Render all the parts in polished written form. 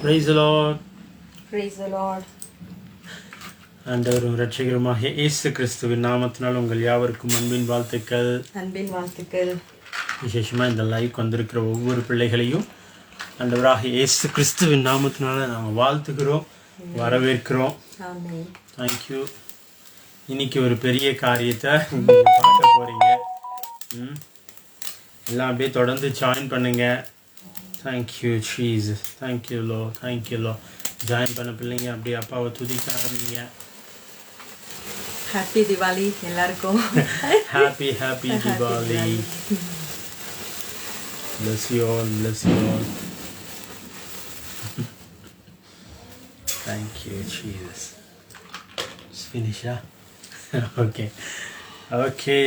Praise the Lord. Praise the Lord. ஆண்டவரும் இரட்சகருமாகிய இயேசு கிறிஸ்துவின் நாமத்தினால் உங்கள் யாவருக்கும் அன்பின் வாழ்த்துக்கள். விசேஷமாக இந்த லைக் வந்திருக்கிற ஒவ்வொரு பிள்ளைகளையும் ஆண்டவராகிய இயேசு கிறிஸ்துவின் நாமத்தினால நாங்கள் வாழ்த்துக்கிறோம், வரவேற்கிறோம். தேங்க்யூ. இன்னைக்கு ஒரு பெரிய காரியத்தை நீங்கள் பார்க்க போகிறீங்க. எல்லாம் அப்படியே தொடர்ந்து ஜாயின் பண்ணுங்க. Thank you Jesus. Thank you low, thank you low. Join பண்ண பிள்ளைங்க அப்படியே அப்பாவை துதிக்க ஆரம்பிங்க. ஹாப்பி திவாலி எல்லாருக்கும். Happy happy Diwali. Bless you all, bless you all. Thank you Jesus. It's finished, huh? Okay. Okay,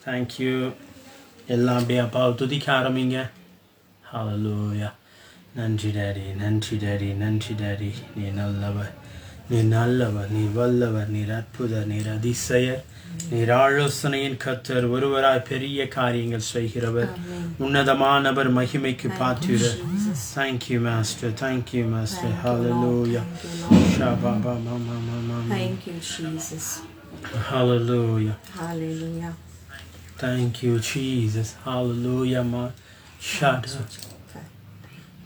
thank you. எல்லாம் அப்படியே அப்பாவை துதிக்க ஆரம்பிங்க. ஹalleluya. நன்றி டாடி, நன்றி டாடி, நன்றி டாடி. நீ நல்லவர், நீ நல்லவர், நீ வல்லவர், நீர் அற்புதர், நீர் அதிசயர், நீர் ஆலோசனையின் கர்த்தர், ஒருவராய் பெரிய காரியங்கள் செய்கிறவர், உன்னதமானவர், மகிமைக்கு பாத்திரர். Thank you master, thank you master. Hallelujah. Shababa mama mama. Thank you Jesus. Hallelujah. Hallelujah. Thank you Jesus. Hallelujah ma. Shut up.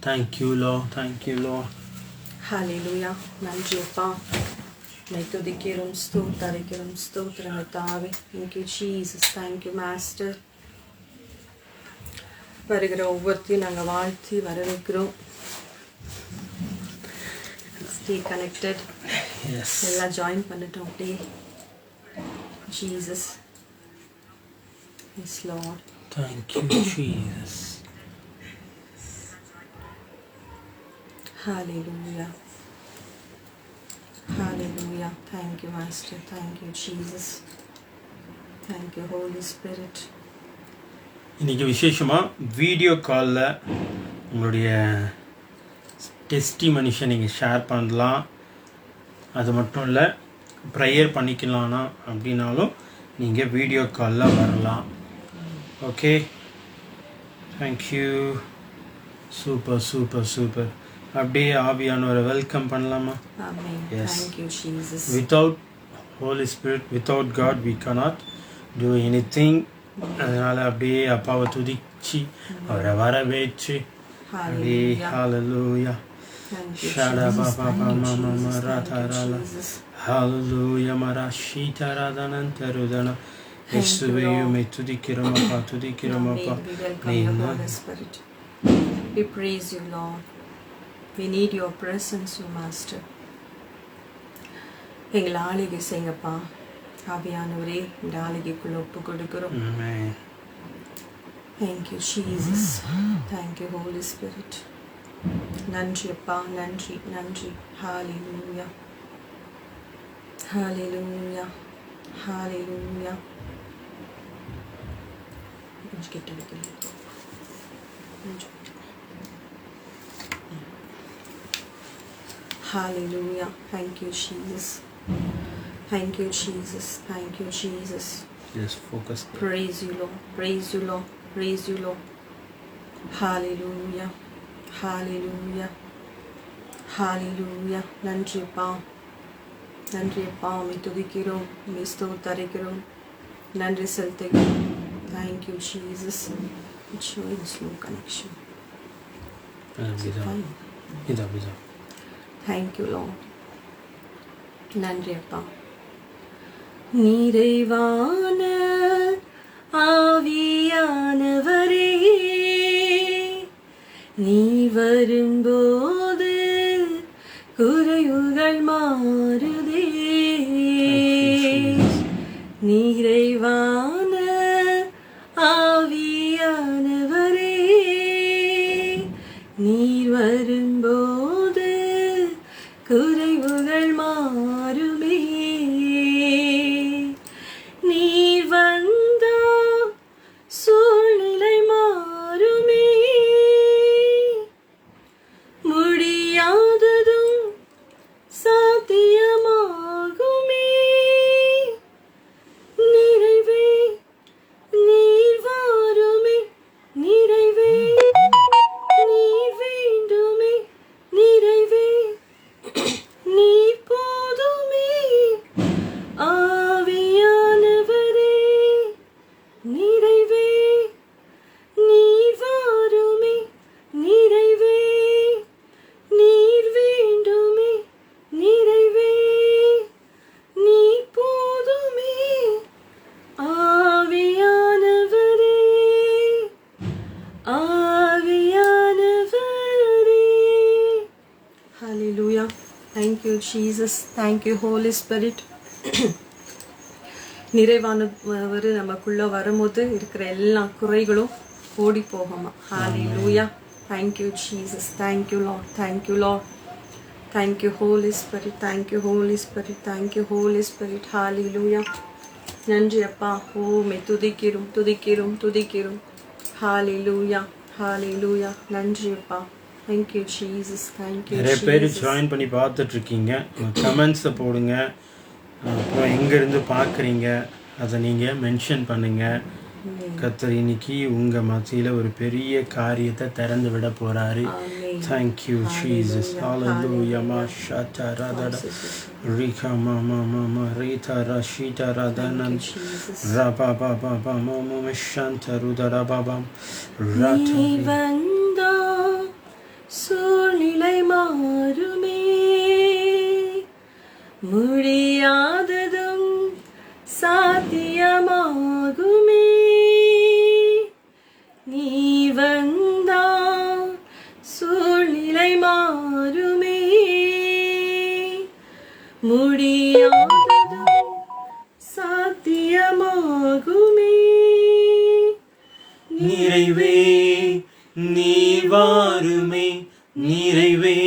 Thank you Lord, thank you Lord. Hallelujah. நன்றி அப்பா, உம்மை துதிக்கிறோம், ஸ்தோத்தரிக்கிறோம், ஸ்தோத்திரம் கர்த்தாவே. Thank you Jesus. Thank you master. வருகிற ஒவ்வொருத்தையும் நாங்கள் வாழ்த்தி வரவேற்கிறோம். Stay connected. Yes. எல்லாம் ஜாயின் பண்ணிட்டோம் அப்படியே. Jesus. Yes Lord. Thank you Jesus. Hallelujah. Hallelujah. Thank you master. Thank you Jesus. Thank you Holy Spirit. இன்றைக்கி விசேஷமாக வீடியோ காலில் உங்களுடைய டெஸ்டிமனிஷை நீங்கள் ஷேர் பண்ணலாம். அது மட்டும் இல்லை, ப்ரேயர் பண்ணிக்கலாம்னா அப்படின்னாலும் நீங்கள் வீடியோ காலில் வரலாம். Okay, thank you. Super super super. அப்படியே ஆவியானவரை வெல்கம் பண்ணலாமா? Amen. Yes. Thank you Jesus. Without Holy Spirit, without God we cannot do anything. அதனால் அப்படியே அப்பாவை துதிச்சு அவரை வரவேற்று அப்படியே ஹalleluya. ஷடா பாபா மாமா மராதாராலா ஹalleluya மராஷிதராதனன் தருதன. இயேசுவையுமே துதிக்கிறோம் அப்பா, துதிக்கிறோம் அப்பா. We praise you Lord. We need your presence, O Master. எங்களை ஆளுகை செய்யுங்கப்பா. ஆவியானவரே, இந்த ஆளுகைக்குள்ள ஒப்பு கொடுக்கிறோம். Thank you Jesus. Thank you Holy Spirit. நன்றி அப்பா, நன்றி நன்றி. Hallelujah. Hallelujah. Hallelujah. கொஞ்சம் கிட்ட வைக்கிறேன். Hallelujah. Thank you Jesus. Thank you Jesus. Thank you Jesus. Yes, focus. Praise you Lord. Praise you Lord. Praise you Lord. Hallelujah. Hallelujah. Hallelujah. நன்றி அப்பா, நன்றி அப்பா. உம்மை துதிக்கிறோம், உம்மை ஸ்தோத்தரிக்கிறோம், நன்றி செலுத்துகிறோம். Thank you Jesus. It's showing slow connection. இதா. Thank you Lord. நன்றி அப்பா. நிறைவான ஆவியானவரே, நீ வரும்போது குறைவுகள் மாறுதே. நிறைவான ஆவியானவரே, நீர் வரும்போது குறைவுகள் மாறுமே. நீர் வந்தா சூழ்நிலை மாறுமே. Thank you Jesus. Thank you holy spirit. நிறைவானவர் நமக்குள்ள வரும்போது இருக்கிற எல்லா குறைகளும் ஓடி போகுமா. ஹalleluya. Thank you Jesus. Thank you Lord. Thank you Lord. Thank you Holy Spirit. Thank you Holy Spirit. Thank you Holy Spirit. Hallelujah. நன்றி அப்பா. மே துதிக்கிறோம் துதிக்கிறோம் துதிக்கிறோம். Hallelujah. Hallelujah. நன்றி அப்பா. Thank you Jesus. Thank you. நிறைய பேர் ஜாயின் பண்ணி பார்த்துட்டு இருக்கீங்க. கமெண்ட்ஸை போடுங்க. அப்புறம் எங்கேருந்து பார்க்குறீங்க அதை நீங்கள் மென்ஷன் பண்ணுங்கள். கர்த்தர் இன்னைக்கு உங்கள் மத்தியில் ஒரு பெரிய காரியத்தை திறந்து விட போகிறாரு. Thank you Jesus. ஹalleluya. மாஷாதா ரதட ரிகா மாமா மாமா ரீதா ரஷீதா ரதனன் ரபா பாபா பாமா மஷாந்த ருதரா பாபா நீ வந்தா சூழ்நிலை மாறுமே, முடியாததும் சாத்தியமாகுமே. நீ வந்தா சூழ்நிலை மாறுமே, முடியாததும் சாத்தியமாகுமே. நிறைவே நீ வாருமே, நிறைவே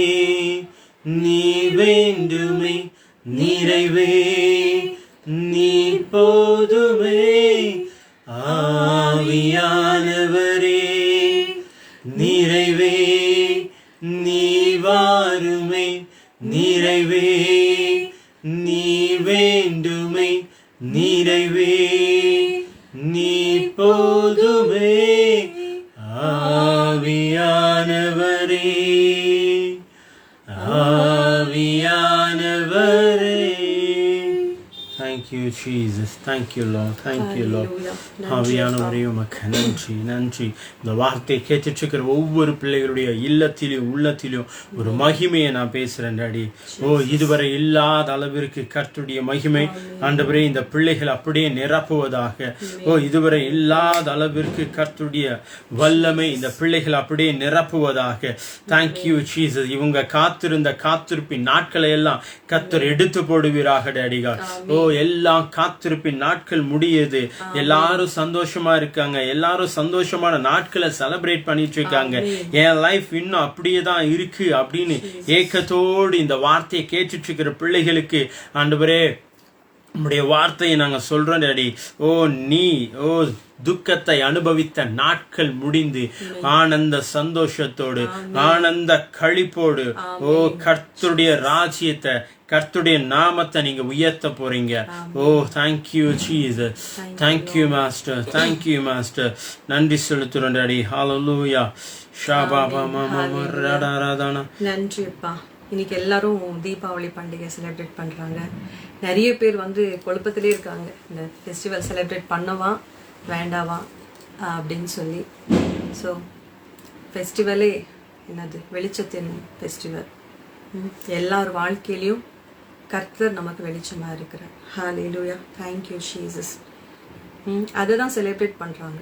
நீ வேண்டுமே, நிறைவே நீ போதுமே. ஆவியானவரே நிறைவே நீ வாருமே, நிறைவே நீ வேண்டுமே, நிறைவே நீ போதுமே. ஆவியானவரே ஆவியானவரே. Thank you Jesus. Thank you Lord. Thank you Lord. ஆவியானவரே உமக்கு நன்றி நன்றி. இந்த வார்த்தையை கேட்டுட்டு இருக்கிற ஒவ்வொரு பிள்ளைகளுடைய இல்லத்திலும் உள்ளத்திலும் ஒரு மகிமையை நான் பேசுறேன் டாடி. இதுவரை இல்லாத அளவிற்கு கர்த்தருடைய மகிமை ஆண்டவரே இந்த பிள்ளைகள் அப்படியே நிரப்புவதாக. இதுவரை இல்லாத அளவிற்கு கர்த்தருடைய வல்லமை இந்த பிள்ளைகள் அப்படியே நிரப்புவதாக. Thank you Jesus. இவங்க காத்திருந்த காத்திருப்பின் நாட்களை எல்லாம் கர்த்தர் எடுத்து போடுவீராக டாடிகா. எல்லாம் காத்திருப்பின் நாட்கள் முடியுது. எல்லாரும் சந்தோஷமா இருக்காங்க. எல்லாரும் சந்தோஷமான நாட்களை செலிப்ரேட் பண்ணிட்டு இருக்காங்க. என் லைஃப் இன்னும் அப்படியே தான் இருக்கு அப்படின்னு ஏக்கத்தோடு இந்த வார்த்தையை கேட்டுட்டு இருக்கிற பிள்ளைகளுக்கு ஆண்டவரே நம்முடைய வார்த்தையை நாங்க சொல்றோம் டாடி. நீ துக்கத்தை அனுபவித்த நாட்கள் முடிந்து ஆனந்த சந்தோஷத்தோடு ஆனந்த களிப்போடு கர்த்தருடைய ராஜ்யத்தை கர்த்தருடைய நாமத்தை நீங்க உயர்த்த போறீங்க. Thank you Jesus. Thank you master. Thank you master. நன்றி செலுத்துறோம் டாடி. ஹalleluya. ஷாபாபா மாமா ரடாராதானா. நன்றி அப்பா. இன்னைக்கு எல்லாரும் தீபாவளி பண்டிகை செலிப்ரேட் பண்றாங்க. நிறைய பேர் குழப்பத்திலே இருக்காங்க. இந்த ஃபெஸ்டிவல் செலிப்ரேட் பண்ணவா வேண்டாவா அப்படின்னு சொல்லி. ஸோ ஃபெஸ்டிவலே என்னது? வெளிச்சத்தின் ஃபெஸ்டிவல். எல்லார் வாழ்க்கையிலையும் கர்த்தர் நமக்கு வெளிச்சமா இருக்கிறார். ஹalleluya. Thank you Jesus. அதை தான் செலிப்ரேட் பண்றாங்க.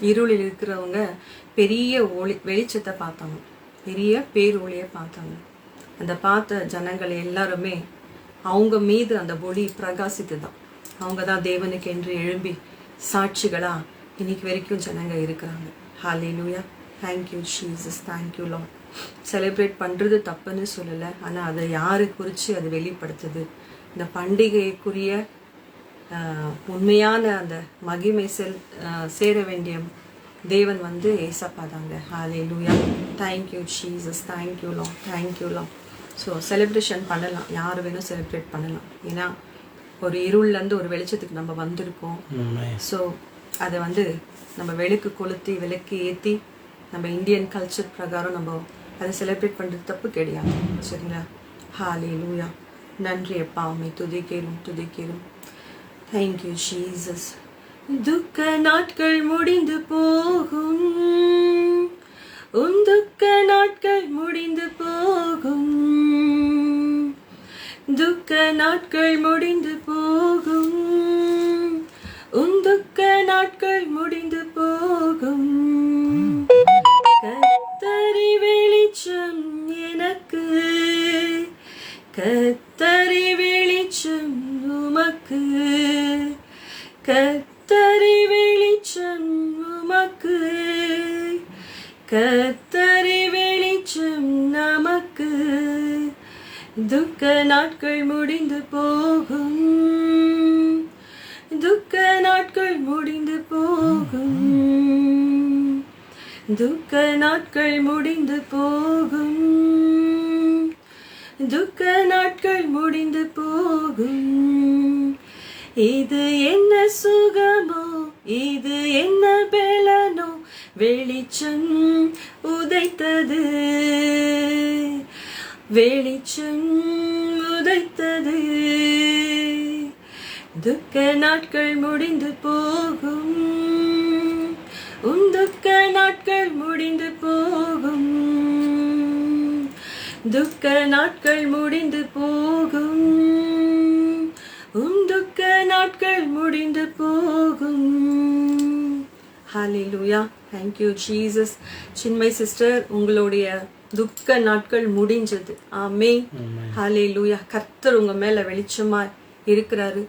இருளில் இருக்கிறவங்க பெரிய ஒளி வெளிச்சத்தை பார்த்தாங்க, பெரிய பேரொளியை பார்த்தாங்க. அந்த பார்த்த ஜனங்கள் எல்லாருமே அவங்க மீது அந்த ஒளி பிரகாசித்து தான். அவங்க தான் தேவனுக்கு என்று எழும்பி சாட்சிகளா இன்னைக்கு வரைக்கும் ஜனங்க இருக்கிறாங்க. Hallelujah. Thank you Jesus. Thank you lord. Celebrate பண்றது தப்புன்னு சொல்லலை, ஆனா அதை யாரு குறித்து அது வெளிப்படுத்துது? இந்த பண்டிகைக்குரிய உண்மையான அந்த மகிமை சேர வேண்டிய தேவன் ஏசப்பா தாங்க. Hallelujah. Thank you Jesus. Thank you lord. Thank you lord. So celebration பண்ணலாம், யார் வேணும் செலிப்ரேட் பண்ணலாம். ஏன்னா ஒரு இருள்லேருந்து ஒரு வெளிச்சத்துக்கு நம்ம வந்திருக்கோம். ஸோ அதை நம்ம விளக்கு கொளுத்தி விளக்கு ஏற்றி நம்ம இந்தியன் கல்ச்சர் பிரகாரம் நம்ம அதை செலிப்ரேட் பண்ணுறது தப்பு கிடையாது. சரிங்களா? ஹalleluya. நன்றி அப்பா. உம்மை துதிக்கிறோம் துதிக்கிறோம். Thank you Jesus. துக்க நாட்கள் முடிந்து போகும், உன் துக்க நாட்கள் முடிந்து போகும், துக்க நாட்கள் முடிந்து போகும், உன் துக்க நாட்கள் முடிந்து போகும். கர்த்தரி வெளிச்சம் எனக்கு, துக்க நாட்கள் முடிந்து போகும், துக்க நாட்கள் முடிந்து போகும், துக்க நாட்கள் முடிந்து போகும், துக்க நாட்கள் முடிந்து போகும். இது என்ன சுகமோ, இது என்ன பலனோ, வெளிச்சம் உதைத்தது, வெளிச்சம் உதைத்தது. துக்க நாட்கள் முடிந்து போகும், உன் துக்க நாட்கள் முடிந்து போகும், துக்க நாட்கள் முடிந்து போகும், உன் துக்க நாட்கள் முடிந்து போகும். ஹalleluya. Thank you Jesus. Chinmayi sister, உங்களுடைய துக்க நாட்கள் முடிஞ்சது. ஆமென். ஹalleluya. கர்த்தர் உங்க மேல வெளிச்சமா இருக்கிறாரு.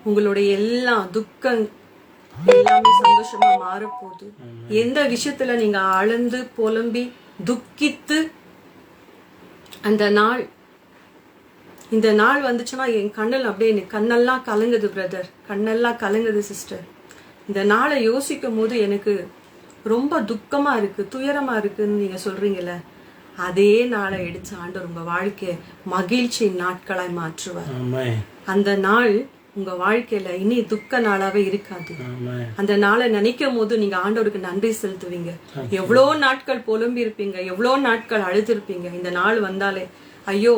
உங்களுடைய எல்லா துக்கம் எல்லாமே சந்தோஷமா மாறப்போகுது. எந்த விஷயத்துல நீங்க ஆழ்ந்து புலம்பி துக்கித்து அந்த நாள், இந்த நாள் வந்துச்சுன்னா என் கண்ணில் அப்படியே எனக்கு கண்ணெல்லாம் கலங்குது பிரதர், கண்ணெல்லாம் கலங்குது சிஸ்டர். இந்த நாளை யோசிக்கும் போது எனக்கு ரொம்ப துக்கமா இருக்கு, துயரமா இருக்குன்னு நீங்க சொல்றீங்கல்ல, அதே நாளை எடுத்து ஆண்டவர் உங்க வாழ்க்கைய மகிழ்ச்சி நாட்களாய் மாற்றுவார். அந்த நாள் உங்க வாழ்க்கையில இனி துக்க நாளாவே இருக்காது. அந்த நாளை நினைக்கும் போது நீங்க ஆண்டவருக்கு நன்றி செலுத்துவீங்க. எவ்வளோ நாட்கள் புலம்பி இருப்பீங்க, எவ்வளோ நாட்கள் அழுதுருப்பீங்க. இந்த நாள் வந்தாலே ஐயோ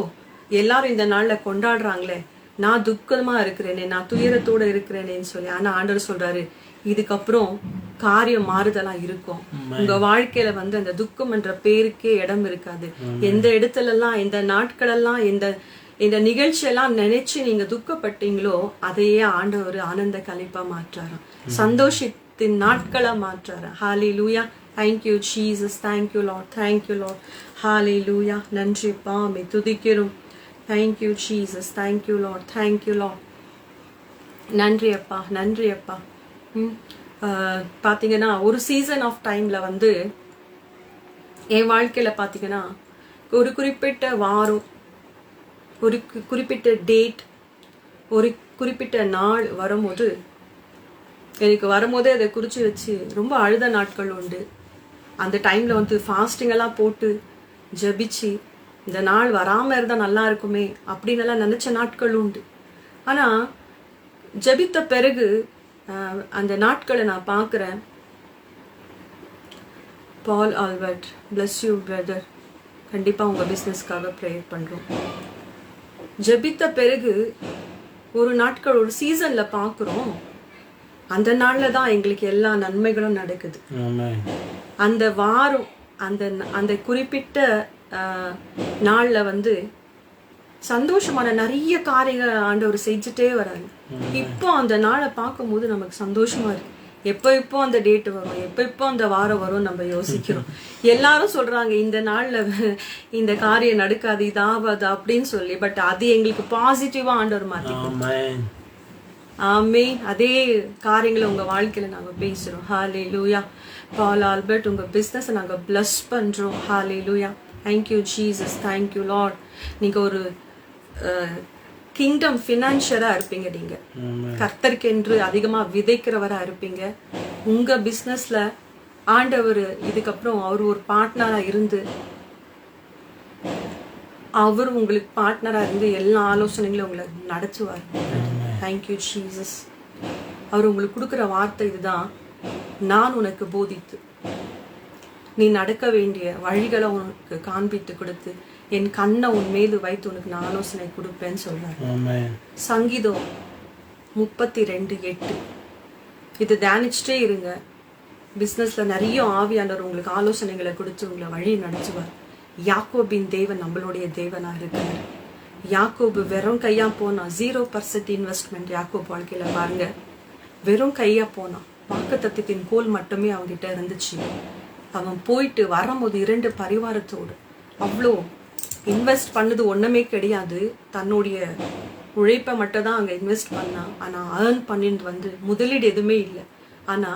எல்லாரும் இந்த நாள்ல கொண்டாடுறாங்களே, நான் துக்கமா இருக்கிறேனே, நான் துயரத்தோட இருக்கிறேனேன்னு சொல்லி. ஆனா ஆண்டவர் சொல்றாரு, இதுக்கப்புறம் காரியம் மாறுதலா இருக்கும். உங்க வாழ்க்கையில அந்த துக்கம் என்ற பேருக்கே இடம் இருக்காது. எந்த இடத்துல எல்லாம், இந்த நாட்கள் எல்லாம், இந்த நிகழ்ச்சியெல்லாம் நினைச்சு நீங்க துக்கப்பட்டீங்களோ அதையே ஆண்டவர் ஆனந்த கழிப்பா மாற்றாராம், சந்தோஷத்தின் நாட்களா மாற்றாராம். ஹalleluya. Thank you Jesus. Thank you Lord. Thank you Lord. Hallelujah. நன்றி பாமே துதிக்கிறோம். Thank you Jesus. Thank you Lord. Thank you Lord. நன்றி அப்பா, நன்றி அப்பா. பாத்தீங்கன்னா ஒரு சீசன் ஆஃப் டைம்ல என் வாழ்க்கையில பாத்தீங்கன்னா ஒரு குறிப்பிட்ட வாரம், ஒரு குறிப்பிட்ட டேட், ஒரு குறிப்பிட்ட நாள் வரும்போது எனக்கு வரும்போதே அதை குறிச்சு வச்சு ரொம்ப அழுத நாட்கள் உண்டு. அந்த டைம்ல ஃபாஸ்டிங் எல்லாம் போட்டு ஜபிச்சு இந்த நாள் வராம இருந்தா நல்லா இருக்குமே அப்படின்னு எல்லாம் நினைச்ச நாட்கள் உண்டு. ஆனா ஜபித்த பிறகு அந்த நாட்களை நான் பார்க்கிறேன். பால் ஆல்பர்ட், bless you brother. கண்டிப்பா உங்க பிசினஸ்க்காக ப்ரேயர் பண்றோம். ஜபித்த பிறகு ஒரு நாட்கள் ஒரு சீசன்ல பாக்குறோம், அந்த நாள்ல தான் எங்களுக்கு எல்லா நன்மைகளும் நடக்குது. அந்த வாரம், அந்த குறிப்பிட்ட நாள்ல சந்தோஷமான நிறைய காரியங்கள் ஆண்டவர் செஞ்சுட்டே வராங்க. இப்போ அந்த நாளை பார்க்கும் போது நமக்கு சந்தோஷமா இருக்கு. எப்போ அந்த டேட் வரும், எப்போ அந்த வாரம் வரும் நம்ம யோசிக்கிறோம். எல்லாரும் சொல்றாங்க இந்த நாள்ல இந்த காரியம் நடக்காது, இதாவது அப்படின்னு சொல்லி. பட் அது எங்களுக்கு பாசிட்டிவா ஆண்டவர் மாத்தி. ஆமென். அதே காரியங்களை உங்க வாழ்க்கையில நாங்க பேசுறோம். ஹalleluya. பால் ஆல்பர்ட், உங்க பிசினஸ் நாங்க bless பண்றோம். ஹalleluya. Thank you Jesus. Thank you Lord. நீங்க ஒரு கிங்டம் ஃபினான்ஷியரா இருப்பீங்க. நீங்க கர்த்தருக்கென்று அதிகமா விதைக்கிறவரா இருப்பீங்க. உங்க பிசினஸ்ல ஆண்டவர் இதுக்கப்புறம் அவர் ஒரு பார்ட்னரா இருந்து, அவர் உங்களுக்கு பார்ட்னரா இருந்து எல்லா ஆலோசனைகளும் உங்களை நடத்துவார். Thank you Jesus. அவர் உங்களுக்கு கொடுக்குற வார்த்தை இதுதான், நான் உனக்கு போதித்து நீ நடக்க வேண்டிய வழிகளை உனக்கு காண்பித்து கொடுத்து என் கண்ணை உன் மீது வைத்து உனக்கு நான் ஆலோசனை கொடுப்பேன்னு சொல்றாரு. சங்கீதம் 32:8. இது தியானிச்சுட்டே இருங்க. பிசினஸ்ல நிறைய ஆவியானவர் உங்களுக்கு ஆலோசனைகளை கொடுத்து உங்களை வழி நடத்துவார். யாக்கோபின் தேவன் நம்மளுடைய தேவனா இருக்காரு. யாக்கோபு வெறும் கையா போனா, 0% இன்வெஸ்ட்மெண்ட் யாக்கோபு வாழ்க்கையில பாருங்க. வெறும் கையா போனா, வாக்குத்தத்தத்தின் கோல் மட்டுமே அவங்கிட்ட இருந்துச்சு. அவன் போயிட்டு வரும்போது 2 பரிவாரத்தோடு அவ்வளோ இன்வெஸ்ட் பண்ணது ஒண்ணுமே கிடையாது. தன்னுடைய உழைப்பை மட்டும் தான் அங்க இன்வெஸ்ட் பண்ணான். ஆனா ஏர்ன் பண்ணிட்டு முதலீடு எதுவுமே இல்லை. ஆனா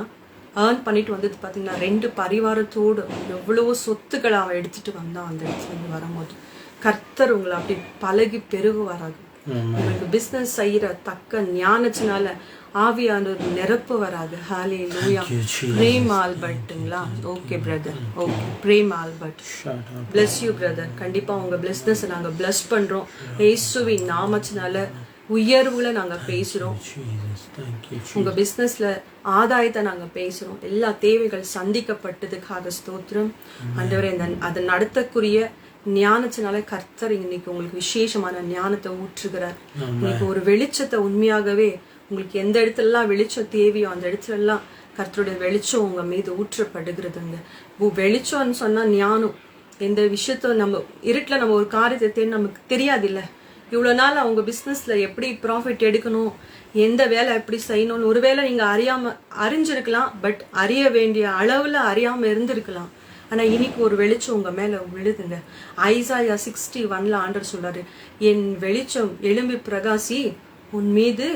ஏர்ன் பண்ணிட்டு பாத்தீங்கன்னா 2 பரிவாரத்தோடு எவ்வளவோ சொத்துக்களை அவன் எடுத்துட்டு வந்தான். அந்த இடத்துல வரும்போது கர்த்தர் உங்களை அப்படி பழகி பெருகுவாராக. உங்களுக்கு பிசினஸ் செய்யற தக்க ஞானத்தினால ஆவியானவர் நிரப்பு வராது. ஹalleluya. பிரேம் ஆல்பர்ட்ங்களா? Okay brother, okay Prem Albert, bless you brother. கண்டிப்பா உங்க பிசினஸ் நாங்க bless பண்றோம். இயேசுவின் நாமத்தினால உயர்வுகளை நாங்க பேசுறோம். உங்க பிசினஸ்ல ஆதாயத்தை நாங்க பேசுறோம். எல்லா தேவைகள் சந்திக்கப்பட்டதுக்காக ஸ்தோத்திரம் ஆண்டவரே. அதை நடத்தக்கூடிய ஞானத்தினால கர்த்தர் இன்னைக்கு உங்களுக்கு விசேஷமான ஞானத்தை ஊற்றுகிறார். இன்னைக்கு ஒரு வெளிச்சத்தை உண்மையாகவே உங்களுக்கு எந்த இடத்துலலாம் வெளிச்சம் தேவையோ அந்த இடத்துல எல்லாம் கர்த்தருடைய வெளிச்சம் உங்க மீது ஊற்றப்படுகிறதுங்க. வெளிச்சம்னு சொன்னா ஞானம். எந்த விஷயத்த நம்ம இருட்டுல நம்ம ஒரு காரியத்தை தேடி நமக்கு தெரியாது இல்ல. இவ்வளவு நாள் அவங்க பிசினஸ்ல எப்படி ப்ராஃபிட் எடுக்கணும், எந்த வேலை எப்படி செய்யணும்னு ஒருவேளை நீங்க அறிஞ்சிருக்கலாம். பட் அறிய வேண்டிய அளவுல அறியாம இருந்திருக்கலாம். ஆனா இன்னைக்கு ஒரு வெளிச்சம் உங்க மேல விழுதுங்க. ஐசாயா 61 ஆண்டவர் சொல்றாரு, என் வெளிச்சம் எழும்பி பிரகாசி உன் மீது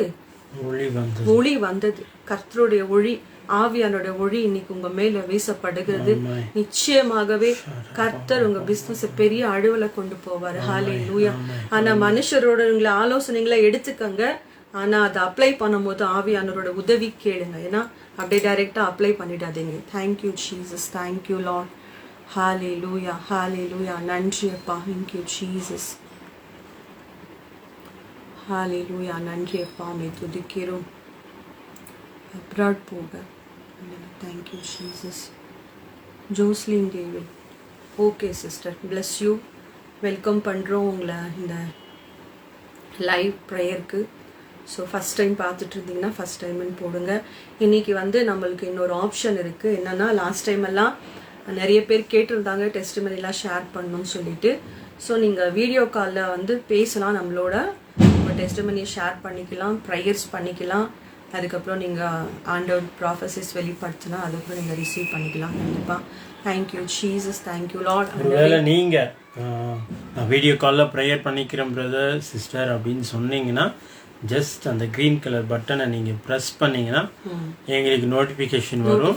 ஒளி வந்தது. கர்த்தருடைய ஒளி, ஆவியானோட ஒளி இன்னைக்கு உங்க மேல வீசப்படுகிறது. நிச்சயமாகவே கர்த்தர் உங்க பிசினஸ் பெரிய அழுவல கொண்டு போவாரு. ஹalleluya. ஆனா மனுஷரோட ஆலோசனைகளை எடுத்துக்கங்க. ஆனா அதை அப்ளை பண்ணும்போது ஆவியானவரோட உதவி கேளுங்க. ஏன்னா அப்படியே டைரக்டா அப்ளை பண்ணிடாதீங்க. Thank you Jesus, thank you lord. Hallelujah, hallelujah. நன்றி அப்பா. Thank you Jesus. ஹalleluya. நன்றி அப்பா. மே துதிக்கிறோம். அப்ராட் போக. Thank you Jesus. Joslin David. Okay sister, bless you. Welcome பண்ணுறோம் உங்களை இந்த லைவ் ப்ரேயருக்கு. ஸோ ஃபஸ்ட் டைம் பார்த்துட்டு இருந்தீங்கன்னா ஃபஸ்ட் டைம்னு போடுங்க. இன்னைக்கு நம்மளுக்கு இன்னொரு ஆப்ஷன் இருக்குது. என்னென்னா லாஸ்ட் டைம் எல்லாம் நிறைய பேர் கேட்டிருந்தாங்க டெஸ்டிமனிலாம் ஷேர் பண்ணணும்னு சொல்லிட்டு. ஸோ நீங்கள் வீடியோ காலில் பேசலாம், நம்மளோட உங்கள் டெஸ்டிமனியை ஷேர் பண்ணிக்கலாம், ப்ரேயர்ஸ் பண்ணிக்கலாம். அதுக்கப்புறம் நீங்கள் ஆண்டவர் ப்ராஃபஸிஸ் வெளிப்படுத்தினா அதுக்கப்புறம் நீங்கள் ரிசீவ் பண்ணிக்கலாம். கண்டிப்பாக. Thank you Jesus, thank you Lord. ஒருவேளை நீங்கள் நான் வீடியோ காலில் ப்ரேயர் பண்ணிக்கிறேன் பிரதர் சிஸ்டர் அப்படின்னு சொன்னீங்கன்னா ஜஸ்ட் அந்த க்ரீன் கலர் பட்டனை நீங்கள் ப்ரெஸ் பண்ணிங்கன்னா எங்களுக்கு நோட்டிஃபிகேஷன் வரும்.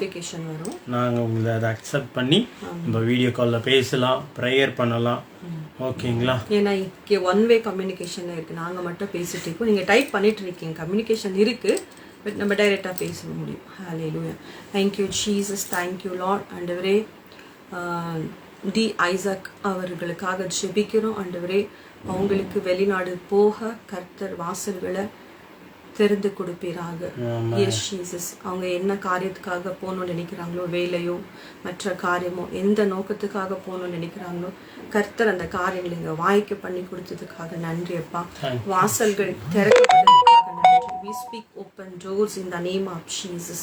நாங்கள் உங்களை அதை அக்செப்ட் பண்ணி நம்ம வீடியோ காலில் பேசலாம், ப்ரேயர் பண்ணலாம். ஓகேங்களா? ஏன்னா இங்கே ஒன் வே கம்யூனிகேஷன் இருக்குது. நாங்கள் மட்டும் பேசிட்டு இருக்கோம், நீங்கள் டைப் பண்ணிட்டு இருக்கீங்க. கம்யூனிகேஷன் இருக்குது, பட் நம்ம டைரெக்டாக பேச முடியும். Hallelujah. Thank you Jesus, thank you lord. ஆண்டவரே, டி ஐசக் அவர்களுக்காக ஜெபிக்கிறோம். ஆண்டவரே, அவங்களுக்கு வெளிநாடு போக கர்த்தர் வாசல்களை திறந்து கொடுப்பீராக. Yes Jesus. அவங்க என்ன காரியத்துக்காக போகணும்னு நினைக்கிறாங்களோ, வேலையோ மற்ற காரியமோ, எந்த நோக்கத்துக்காக போகணும்னு நினைக்கிறாங்களோ, கர்த்தர் அந்த காரியங்களை இங்கே வாய்க்கு பண்ணி கொடுத்ததுக்காக நன்றி அப்பா. வாசல்கள் திறக்கப்பட்டதுக்காக நன்றி. We speak open doors in the name of Jesus.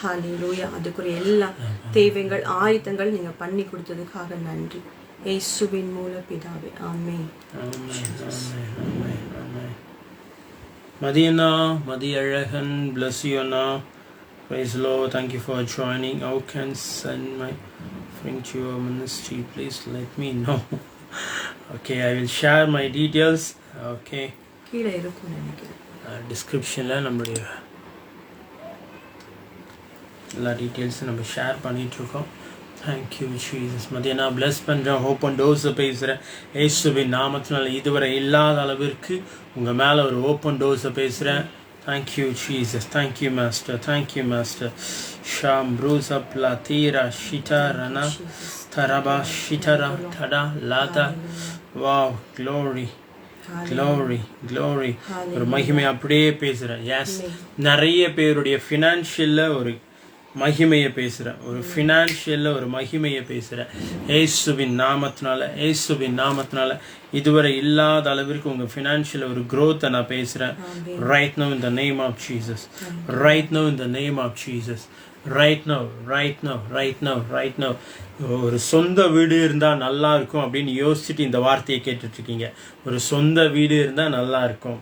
Hallelujah. அதுக்குரிய எல்லா தேவைகள் ஆயத்தங்கள் நீங்க பண்ணி கொடுத்ததுக்காக நன்றி. இயேசுவின் மூல பிதாவே, ஆமென். Madina, Madi Arahan, bless you now. Praise the Lord. Thank you for joining. How can send my friend to your ministry? Please let me know. Okay, I will share my details. Okay. கீழே இருக்கும் நினைக்கிறேன். டிஸ்கிரிப்ஷனில் நம்மளுடைய எல்லா டீட்டெயில்ஸும் நம்ம share பண்ணிகிட்ருக்கோம். Thank you Jesus. மதியம் நான் ப்ளஸ் பண்ணுறேன். ஓப்பன் டோர்ஸை பேசுகிறேன். இயேசுவின் நாமத்தினால இதுவரை இல்லாத அளவிற்கு உங்கள் மேலே ஒரு ஓப்பன் டோர்ஸை பேசுகிறேன். Thank you Jesus. Thank you master. Thank you master. ஷாம் ப்ரூசா பிளாத்தீரா ஷிட்டாரனா தரபா ஷிட்டரா தடா லாதா. Wow, glory glory glory. ஒரு மகிமை அப்படியே பேசுகிறேன். எஸ், நிறைய பேருடைய ஃபினான்ஷியலில் ஒரு மகிமையை பேசுகிறேன். ஒரு ஃபினான்ஷியலில் ஒரு மகிமையை பேசுகிறேன். ஏசுவின் நாமத்தினால, ஏசுவின் நாமத்தினால இதுவரை இல்லாத அளவிற்கு உங்கள் ஃபினான்ஷியலில் ஒரு க்ரோத்தை நான் பேசுகிறேன். Right now in the name of Jesus. Right now in the name of Jesus. Right now, right now, right now, right now. ஒரு சொந்த வீடு இருந்தால் நல்லா இருக்கும் அப்படின்னு யோசிச்சுட்டு இந்த வார்த்தையை கேட்டுட்ருக்கீங்க. ஒரு சொந்த வீடு இருந்தால் நல்லா இருக்கும்.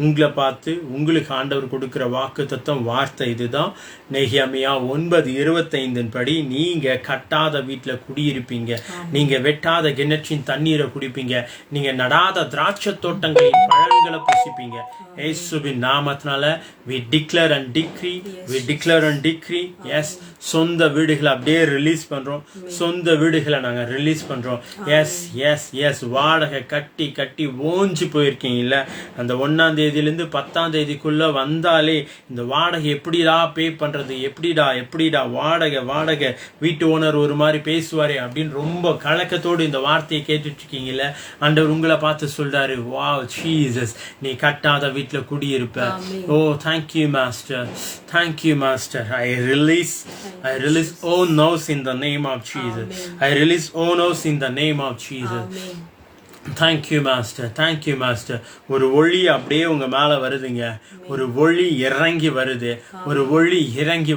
உங்களை பார்த்து உங்களுக்கு ஆண்டவர் கொடுக்கிற வாக்குத்தத்தம் வார்த்தை இதுதான். நெகேமியா 9:25 படி நீங்க கட்டாத வீட்டுல குடியிருப்பீங்க, நீங்க வெட்டாத கிணற்றின் தண்ணீரை குடிப்பீங்க, நீங்க நடாத திராட்சை தோட்டங்களின் பழங்களை புசிப்பீங்க. இயேசுவின் நாமத்தினால we declare and decree. Yes, சொந்த வீடுகளை அப்படியே ரிலீஸ் பண்றோம். சொந்த வீடுகளை நாங்க ரிலீஸ் பண்றோம். எஸ், வாடகை கட்டி ஓஞ்சி போயிருக்கீங்கல்ல, அந்த 1ஆம் தேதியிலிருந்து 10ஆம் தேதிக்குள்ள வந்தாலே இந்த வாடகை எப்படிடா பே பண்றது, எப்படிடா வாடகை வீட்டு ஓனர் ஒரு மாதிரி பேசுவாரே அப்படின்னு ரொம்ப கலக்கத்தோடு இந்த வார்த்தையை கேட்டுட்டு இருக்கீங்கல்ல, ஆண்டவர் உங்களை பார்த்து சொல்றாரு, வாவ் ஜீசஸ், நீ கட்டாத வீட்டுல குடியிருப்ப. Oh thank you master. I release all no's in the name of Jesus. I release all no's in the name of Jesus. Thank you master. ஒரு ஒளி அப்படியே உங்க மேல வருதுங்க. ஒரு ஒளி இறங்கி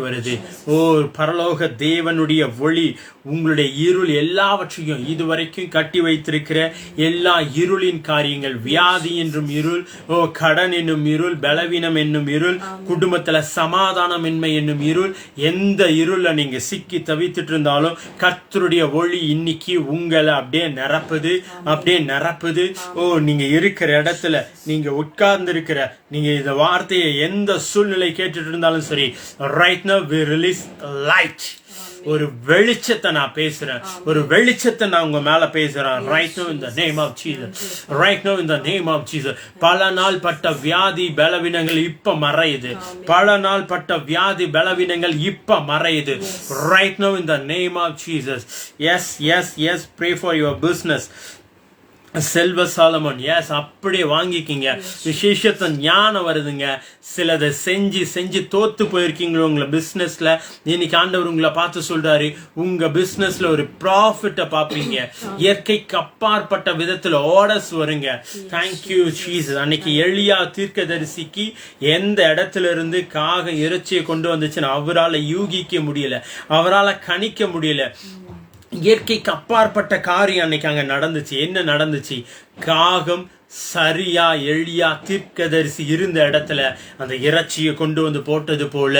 வருது. ஓ பரலோக தேவனுடைய ஒளி உங்களுடைய இருள் எல்லாவற்றையும் இதுவரைக்கும் கட்டி வைத்திருக்கிற எல்லா இருளின் காரியங்கள், வியாதி என்றும் இருள், ஓ கடன் என்னும் இருள், பலவீனம் என்னும் இருள், குடும்பத்துல சமாதானமின்மை என்னும் இருள், எந்த இருள நீங்க சிக்கி தவித்துட்டு இருந்தாலும் கர்த்தருடைய ஒளி இன்னைக்கு உங்களை அப்படியே நிரப்புது. ஓ நீங்க இருக்கிற இடத்துல, நீங்க உட்கார்ந்து இருக்கிற, நீங்க இந்த வார்த்தையை எந்த சூழ்நிலை கேட்டுட்டு இருந்தாலும் சரி, right now we release light. ஒரு வெளிச்சத்தை நான் பேசுறேன், உங்க மேல பேசுறேன். right now in the name of Jesus. பல நாள் பட்ட வியாதி பலவீனங்கள் இப்ப மறையுது. right now in the name of Jesus. yes, pray for your business. செல்வ சாலமன், எஸ் அப்படியே வாங்கிக்கிங்க. விசேஷத்தை ஞானம் வருதுங்க. சிலதை செஞ்சு தோத்து போயிருக்கீங்களோ உங்களை பிசினஸ்ல, இன்னைக்கு ஆண்டவர் உங்களை பார்த்து சொல்றாரு, உங்க பிசினஸ்ல ஒரு ப்ராஃபிட்ட பாப்பீங்க. இயற்கைக்கு அப்பாற்பட்ட விதத்துல ஆர்டர்ஸ் வருங்க. Thank you Jesus. அன்னைக்கு எலியா தீர்க்கதரிசிக்கு எந்த இடத்துல இருந்து காக இறைச்சியை கொண்டு வந்துச்சுன்னு அவரால் யூகிக்க முடியல, அவரால் கணிக்க முடியல. இயற்கைக்கு அப்பாற்பட்ட காரியம் அன்னைக்கு அங்க நடந்துச்சு. என்ன நடந்துச்சு? காகம் சரியா எளியா தீர்க்கதரிசி இருந்த இடத்துல அந்த இறைச்சியை கொண்டு வந்து போட்டது போல,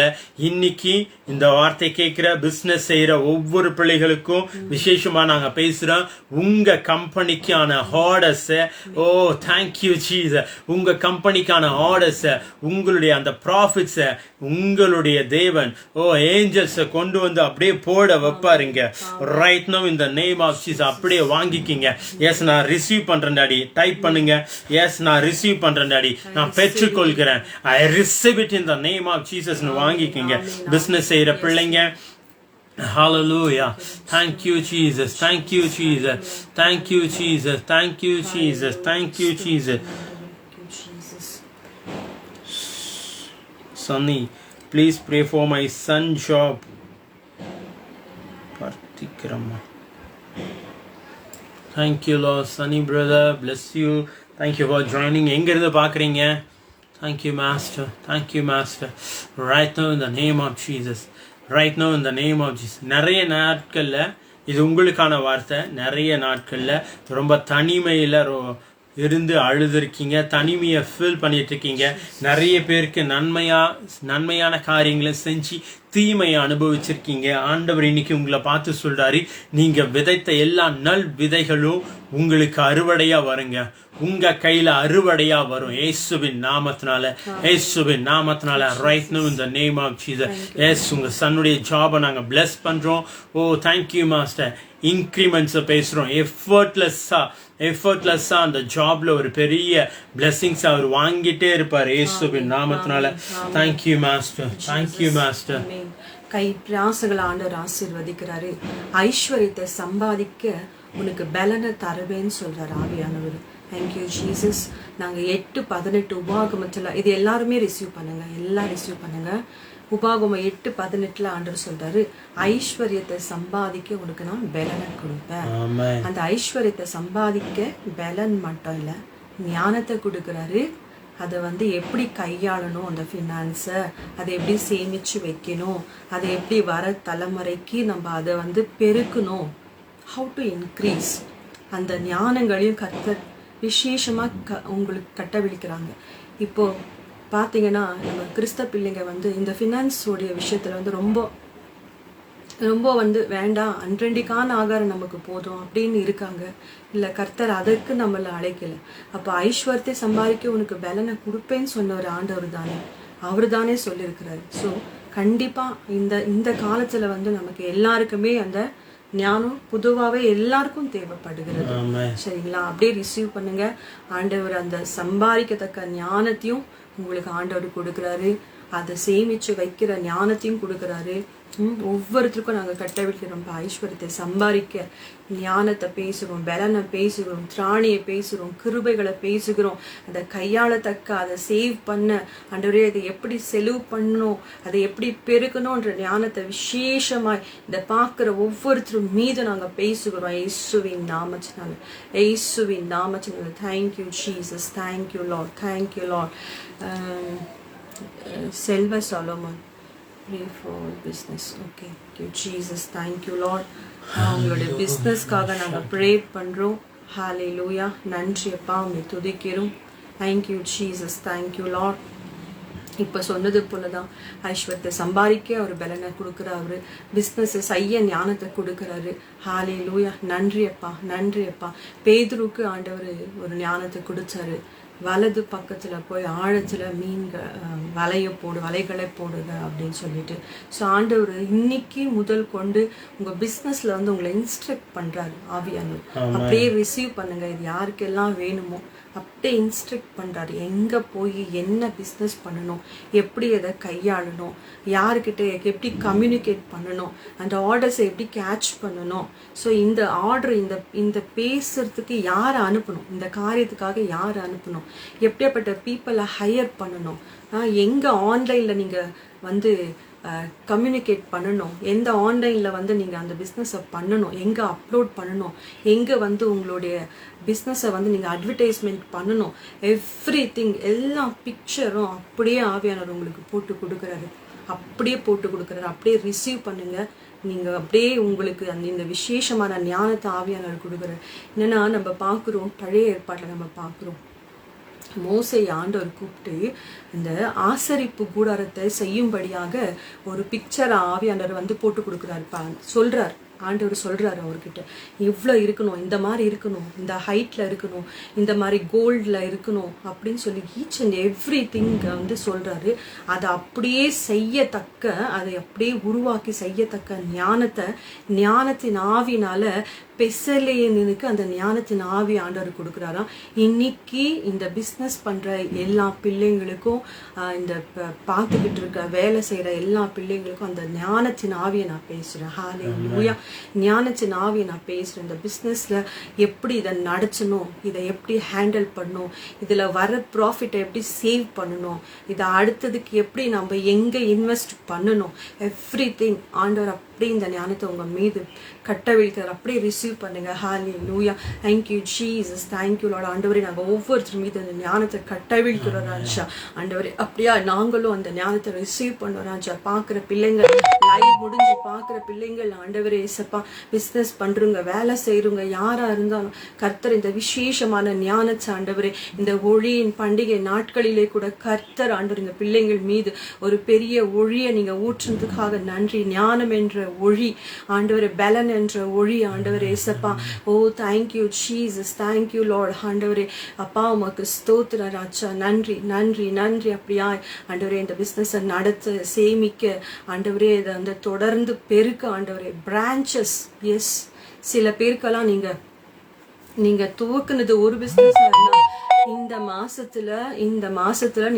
இன்னைக்கு இந்த வார்த்தை கேட்கிற பிசினஸ் செய்யற ஒவ்வொரு பிள்ளைகளுக்கும் விசேஷமா நாங்க பேசுறோம். உங்க கம்பெனிக்கான ஆர்டர்ஸ், ஓ தேங்க்யூ ஜீசஸ், உங்க கம்பெனிக்கான ஆர்டர்ஸ், உங்களுடைய அந்த ப்ராஃபிட்ஸ உங்களுடைய தேவன், ஓ ஏஞ்சல்ஸ் கொண்டு வந்து அப்படியே போட வைப்பாருங்க. ரைட் நவ் இந்த நேம் ஆஃப் ஜீசஸ். அப்படியே வாங்கிக்கிங்க. எஸ் நான் ரிசீவ் பண்றேன் டாடி. டைப் பண்ணுங்க. எஸ் நான் ரிசீவ் பண்றேன் டாடி, நான் பெற்றுக்கொள்கிறேன். I receive it in the name of Jesus. வாங்கிக்கிங்க பிசினஸ் செய்யற பிள்ளைங்க. Hallelujah. Thank you Jesus. Sunny, please pray for my son job. Partikrama. Thank you Lord. Sunny brother, bless you. Thank you for joining. எங்க இருந்து பாக்குறீங்க? Thank you master. Right now in the name of Jesus. நிறைய நாட்கள்ல இது உங்களுக்கான வார்த்தை. நிறைய நாட்கள்ல ரொம்ப தனிமையில இருந்து அழுதுருக்கீங்க, தனிமையை ஃபீல் பண்ணிட்டு இருக்கீங்க. நிறைய பேருக்கு நன்மையான காரியங்களை செஞ்சு தீமையை அனுபவிச்சிருக்கீங்க. ஆண்டவர் இன்னைக்கு உங்களை பார்த்து சொல்றாரு, நீங்க விதைத்த எல்லா நல் விதைகளும் உங்களுக்கு அறுவடையா வருங்க. உங்க கையில அறுவடையா வரும். இயேசுவின் நாமத்தினால right now in the name of Jesus. Yes உங்க சன்னுடைய ஜாபை நாங்க பிளஸ் பண்றோம். ஓ தேங்க்யூ மாஸ்டர். இன்க்ரிமெண்ட்ஸ் பேசுறோம். எஃபர்ட்லெஸ்ஸா அந்த ஜாப்ல ஒரு பெரிய பிளெஸிங்ஸ் அவர் வாங்கிட்டே இருப்பார் இயேசுவின் நாமத்தினால. Thank you master. கை பிராசங்களை ஆண்டவர் ஆசீர்வதிக்கிறாரு. ஐஸ்வர்யத்தை சம்பாதிக்க உனக்கு பலனை தருவேன்னு சொல்றாரு ஆவியானவர். Thank you Jesus. நாங்கள் 8:18 உபாகமத்தில் இது எல்லாருமே ரிசீவ் பண்ணுங்க. உபாகமம் 8:18 ஆண்டவர் சொல்றாரு, ஐஸ்வர்யத்தை சம்பாதிக்க உனக்கு நான் பலனை கொடுப்பேன். அந்த ஐஸ்வர்யத்தை சம்பாதிக்க பலன் மட்டும் இல்லை, ஞானத்தை கொடுக்குறாரு. அதை எப்படி கையாளணும், அந்த ஃபினான்ஸை அதை எப்படி சேமிச்சு வைக்கணும், அதை எப்படி வர தலைமுறைக்கு நம்ம அதை பெருக்கணும், ஹவு டு இன்க்ரீஸ், அந்த ஞானங்களையும் கர்த்தர் விசேஷமாக உங்களுக்கு கட்டவிழிக்கிறாங்க. இப்போ பார்த்தீங்கன்னா நம்ம கிறிஸ்தவ பிள்ளைங்க வந்து இந்த ஃபினான்ஸோடைய விஷயத்தில் வந்து ரொம்ப வந்து வேண்டாம், அன்றண்டிக்கான ஆகாரம் நமக்கு போதும் அப்படின்னு இருக்காங்க. இல்லை, கர்த்தர் அதற்கு நம்மளை அழைக்கல. அப்போ ஐஸ்வர்யத்தை சம்பாதிக்க உனக்கு பலனை கொடுப்பேன்னு சொன்ன ஒரு ஆண்டவர் தானே, அவர் தானே சொல்லியிருக்கிறாரு. ஸோ கண்டிப்பாக இந்த காலத்தில் வந்து நமக்கு எல்லாருக்குமே அந்த ஞானம் பொதுவாகவே எல்லாருக்கும் தேவைப்படுகிறது. சரிங்களா? அப்படியே ரிசீவ் பண்ணுங்க. ஆண்டவர் அந்த சம்பாதிக்கத்தக்க ஞானத்தையும் உங்களுக்கு ஆண்டவர் கொடுக்குறாரு. அதை சேமிச்சு வைக்கிற ஞானத்தையும் கொடுக்குறாரு. ஒவ்வொருத்தருக்கும் நாங்கள் கட்டவிழ்க்கிறோம். ஐஸ்வர்யத்தை சம்பாதிக்க ஞானத்தை பேசுகிறோம், பலனை பேசுகிறோம், திராணியை பேசுகிறோம், கிருபைகளை பேசுகிறோம். அதை கையாளத்தக்க, அதை சேவ் பண்ண ஆண்டவரே, அதை எப்படி செலவு பண்ணணும், அதை எப்படி பெருக்கணும்ன்ற ஞானத்தை விசேஷமாய் இதை பார்க்குற ஒவ்வொருத்தரும் மீது நாங்கள் பேசுகிறோம். இயேசுவின் நாமத்தினால, இயேசுவின் நாமத்தினால. Thank you Jesus, thank you lord, thank you Lord. Selva Solomon, pray for business. Okay, thank you Jesus, thank you Lord. அவங்களுடைய பிஸ்னஸ்க்காக நாங்கள் ப்ரே பண்ணுறோம். ஹalleluya, நன்றி அப்பா, உங்களை துதிக்கிறோம். Thank you Jesus, thank you Lord. இப்போ சொன்னது போல தான் ஐஸ்வர்யத்தை சம்பாதிக்க அவர் பலனை கொடுக்குறாரு, பிஸ்னஸை செய்ய ஞானத்தை கொடுக்குறாரு. ஹalleluya, நன்றி அப்பா, நன்றி அப்பா. பேதுருக்கு ஆண்டவர் ஒரு ஞானத்தை கொடுத்தாரு. வலது பக்கத்தில் போய் ஆழத்தில் வலைகளை போடுங்க அப்படின்னு சொல்லிட்டு. ஸோ ஆண்டவர் இன்னைக்கு முதல் கொண்டு உங்கள் பிஸ்னஸில் வந்து உங்களை இன்ஸ்ட்ரக்ட் பண்ணுறாரு ஆவியானவர். அப்படியே ரிசீவ் பண்ணுங்க. இது யாருக்கெல்லாம் வேணுமோ அப்படியே இன்ஸ்ட்ரக்ட் பண்ணுறாரு. எங்கே போய் என்ன பிஸ்னஸ் பண்ணணும், எப்படி அதை கையாளணும், யாருக்கிட்ட எப்படி கம்யூனிகேட் பண்ணணும், அந்த ஆர்டர்ஸை எப்படி கேட்ச் பண்ணணும். ஸோ இந்த ஆர்டர் இந்த பேசுறதுக்கு யாரை அனுப்பணும், இந்த காரியத்துக்காக யாரை அனுப்பணும், எப்படியாப்பட்ட பீப்புளை ஹையர் பண்ணணும், எங்கே ஆன்லைனில் நீங்கள் வந்து கம்யூனிகேட் பண்ணணும், எந்த ஆன்லைனில் வந்து நீங்கள் அந்த பிஸ்னஸை பண்ணணும், எங்கே அப்லோட் பண்ணணும், எங்கே வந்து உங்களுடைய பிஸ்னஸை வந்து நீங்கள் அட்வர்டைஸ்மெண்ட் பண்ணணும், எவ்ரிதிங், எல்லா பிக்சரும் அப்படியே ஆவியானவர் உங்களுக்கு போட்டு கொடுக்குறாரு. அப்படியே போட்டு கொடுக்குறாரு. அப்படியே ரிசீவ் பண்ணுங்கள். நீங்கள் அப்படியே உங்களுக்கு இந்த விசேஷமான ஞானத்தை ஆவியானவர் கொடுக்குறாரு. என்னென்னா நம்ம பார்க்குறோம், பழைய ஏற்பாட்டில் நம்ம பார்க்குறோம், மோசே ஆண்டவர் கூப்பிட்டு இந்த ஆசரிப்பு கூடாரத்தை செய்யும்படியாக ஒரு பிக்சர் ஆவியாண்டவர் வந்து போட்டு கொடுக்குறாரு. சொல்றாரு, ஆண்டவர் சொல்றாரு அவர்கிட்ட, இவ்வளோ இருக்கணும், இந்த மாதிரி இருக்கணும், இந்த ஹைட்ல இருக்கணும், இந்த மாதிரி கோல்டில் இருக்கணும் அப்படின்னு சொல்லி ஈச் அண்ட் எவ்ரி திங் வந்து சொல்றாரு. அதை அப்படியே செய்யத்தக்க, அதை அப்படியே உருவாக்கி செய்யத்தக்க ஞானத்தின் ஆவினால பெசலேயனுக்கு அந்த ஞானத்தின் ஆவி ஆண்டவர் கொடுக்குறாராம். இன்னைக்கு இந்த பிஸ்னஸ் பண்ணுற எல்லா பிள்ளைங்களுக்கும், இந்த பார்த்துக்கிட்டு இருக்க வேலை செய்கிற எல்லா பிள்ளைங்களுக்கும் அந்த ஞானத்தின் ஆவியை நான் பேசுகிறேன். ஹalleluya, ஞானத்தின் ஆவியை நான் பேசுகிறேன். இந்த பிஸ்னஸில் எப்படி இதை நடத்தணும், இதை எப்படி ஹேண்டில் பண்ணணும், இதில் வர ப்ராஃபிட்டை எப்படி சேவ் பண்ணணும், இதை அடுத்ததுக்கு எப்படி நம்ம எங்கே இன்வெஸ்ட் பண்ணணும், எவ்ரிதிங் ஆண்டவர் அப்படியே இந்த ஞானத்தை உங்கள் மீது கட்டவிழ்க்கிறார். அப்படியே ரிசீவ் பண்ணுங்க. ஹalleluya, thank you Jesus, thank you Lord. ஆண்டவரே, நாங்கள் ஒவ்வொருத்தர் மீது அந்த ஞானத்தை கட்டவிழ்க்கிறோம் ராஜா. ஆண்டவரே, அப்படியா நாங்களும் அந்த ஞானத்தை ரிசீவ் பண்ணுறோம் ராஜா. பார்க்குற பிள்ளைங்கள், லைவ் முடிஞ்சு பார்க்குற பிள்ளைங்கள், ஆண்டவரே ஏசப்பா, பிஸ்னஸ் பண்ணுறவங்க, வேலை செய்கிறவங்க, யாராக இருந்தாலும் கர்த்தர் இந்த விசேஷமான ஞானத்தை ஆண்டவரே, இந்த ஒளியின் பண்டிகை நாட்களிலே கூட கர்த்தர் ஆண்டவர் இந்த பிள்ளைங்கள் மீது ஒரு பெரிய ஒளியை நீங்கள் ஊற்றுனதுக்காக நன்றி. ஞானம் என்ற ஒளி ஆண்டவரே, பலன் என்ற ஒளி ஆண்டவரே ஏசப்பா. ஓ தேங்க்யூ ஜீசஸ், தேங்க்யூ லார்ட். ஆண்டவரே அப்பா, உமக்கு ஸ்தோத்திர ராஜா. நன்றி நன்றி நன்றி. அப்படியா ஆண்டவரே, இந்த பிஸ்னஸை நடத்த, சேமிக்க ஆண்டவரே, இதை வந்து தொடர்ந்து பெருக்க ஆண்டவரே, பிரான்ச்சஸ். எஸ், சில பேருக்கெல்லாம் நீங்க துவக்குனது ஒரு பிஸ்னஸா இருந்தா இந்த மாசத்துல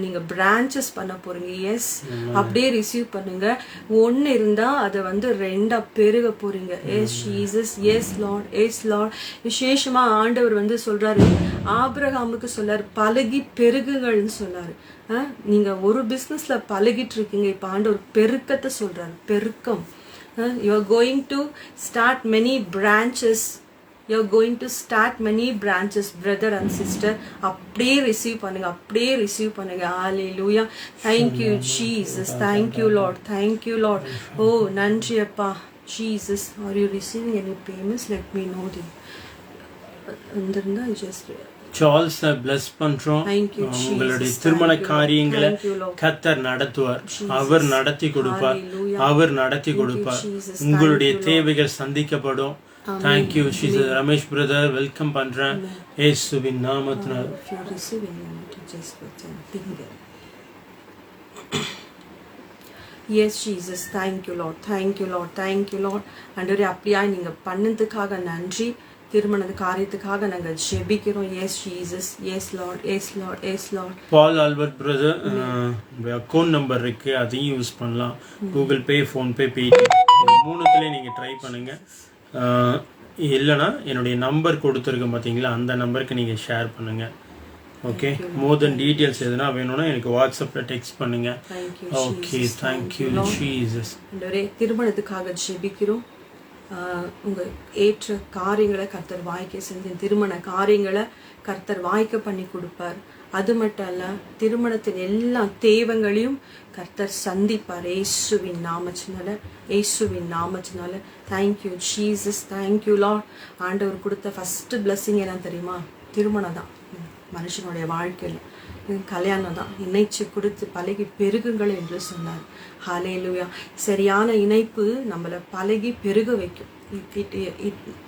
நீங்க பிரான்ச்சஸ் பண்ண போறீங்க. எஸ், அப்படியே ரிசீவ் பண்ணுங்க. ஒன்னு இருந்தா அதை வந்து ரெண்டா பெருக போறீங்க. Yes Jesus, yes lord, yes lord. விசேஷமா ஆண்டவர் வந்து சொல்றாரு, ஆபிரகாமுக்கு சொல்றாரு, பழகி பெருகுகள்னு சொன்னாரு. நீங்க ஒரு பிசினஸ்ல பழகிட்டு இருக்கீங்க, இப்ப ஆண்டவர் பெருக்கத்தை சொல்றாரு. பெருக்கம். You are going to start many branches. You're going to start many branches, brother and sister. அப்படியே ரிசீவ் பண்ணுங்க, அப்படியே ரிசீவ் பண்ணுங்க. ஹalleluya, thank you Jesus, thank you Lord, thank you Lord. ஓ நன்றி அப்பா. Jesus, are you receiving any payments? Let me know. வந்திருந்தா just சார்ல்ஸை plus பண்றோம். Thank you, உங்களுடைய Jesus. திருமண Thank you, Lord. காரியங்களை Thank you, Lord. கர்த்தர் நடத்துவார். Jesus. அவர் நடத்தி கொடுப்பார். Hallelujah. அவர் நடத்தி Thank you, கொடுப்பார். Jesus. உங்களுடைய Thank you, Lord. தேவைகள் சந்திக்கப்படும். Amen. Thank you Jesus. Amen. Ramesh brother welcome பண்றேன். Amen. இயேசுவின் நாமத்தினால். If you receive any anointing, just put your finger. Yes, Jesus. Thank you, Lord. Thank you, Lord. Thank you, Lord. ஆண்டவரே, அப்படியா நீங்க பண்ணதுக்காக நன்றி. திருமண காரியத்துக்காக நாங்க ஜெபிக்கிறோம். Yes Jesus. Yes lord. Yes lord. Yes lord. Paul Albert brother account number இருக்கு, அதையும் யூஸ் பண்ணலாம். கூகுள் பே, ஃபோன்பே, பேடிஎம் மூணுத்துலேயும் நீங்கள் ட்ரை பண்ணுங்க. இல்லைனா என்னுடைய நம்பர் கொடுத்துருக்கேன் பார்த்தீங்களா, அந்த நம்பருக்கு நீங்கள் ஷேர் பண்ணுங்க. ஓகே, மோர் தென் டீட்டெயில்ஸ் எதுனா வேணும்னா எனக்கு வாட்ஸ்அப்பில் டெக்ஸ்ட் பண்ணுங்க. Okay, thank you Jesus. திருமணத்துக்காக ஜெபிக்கிறோம். உங்கள் ஏற்ற காரியங்களை கர்த்தர் வாய்க்க செஞ்சு திருமண காரியங்களை கர்த்தர் வாய்க்க பண்ணி கொடுப்பார். அது மட்டும் அல்ல, திருமணத்தின் எல்லா தேவைகளையும் கர்த்தர் சந்திப்பார். இயேசுவின் நாமத்தினால, இயேசுவின் நாமத்தினால. Thank you Jesus. Thank you Lord. ஆண்டவர் கொடுத்த ஃபர்ஸ்ட் பிளஸ்ஸிங் என்ன தெரியுமா? திருமணம் தான். மனுஷனுடைய வாழ்க்கையில் கல்யாணம் தான். இணைச்சு கொடுத்து பழகி பெருகுங்கள் என்று சொன்னார். ஹல்லேலூயா. சரியான இணைப்பு நம்மளை பழகி பெருக வைக்கும்.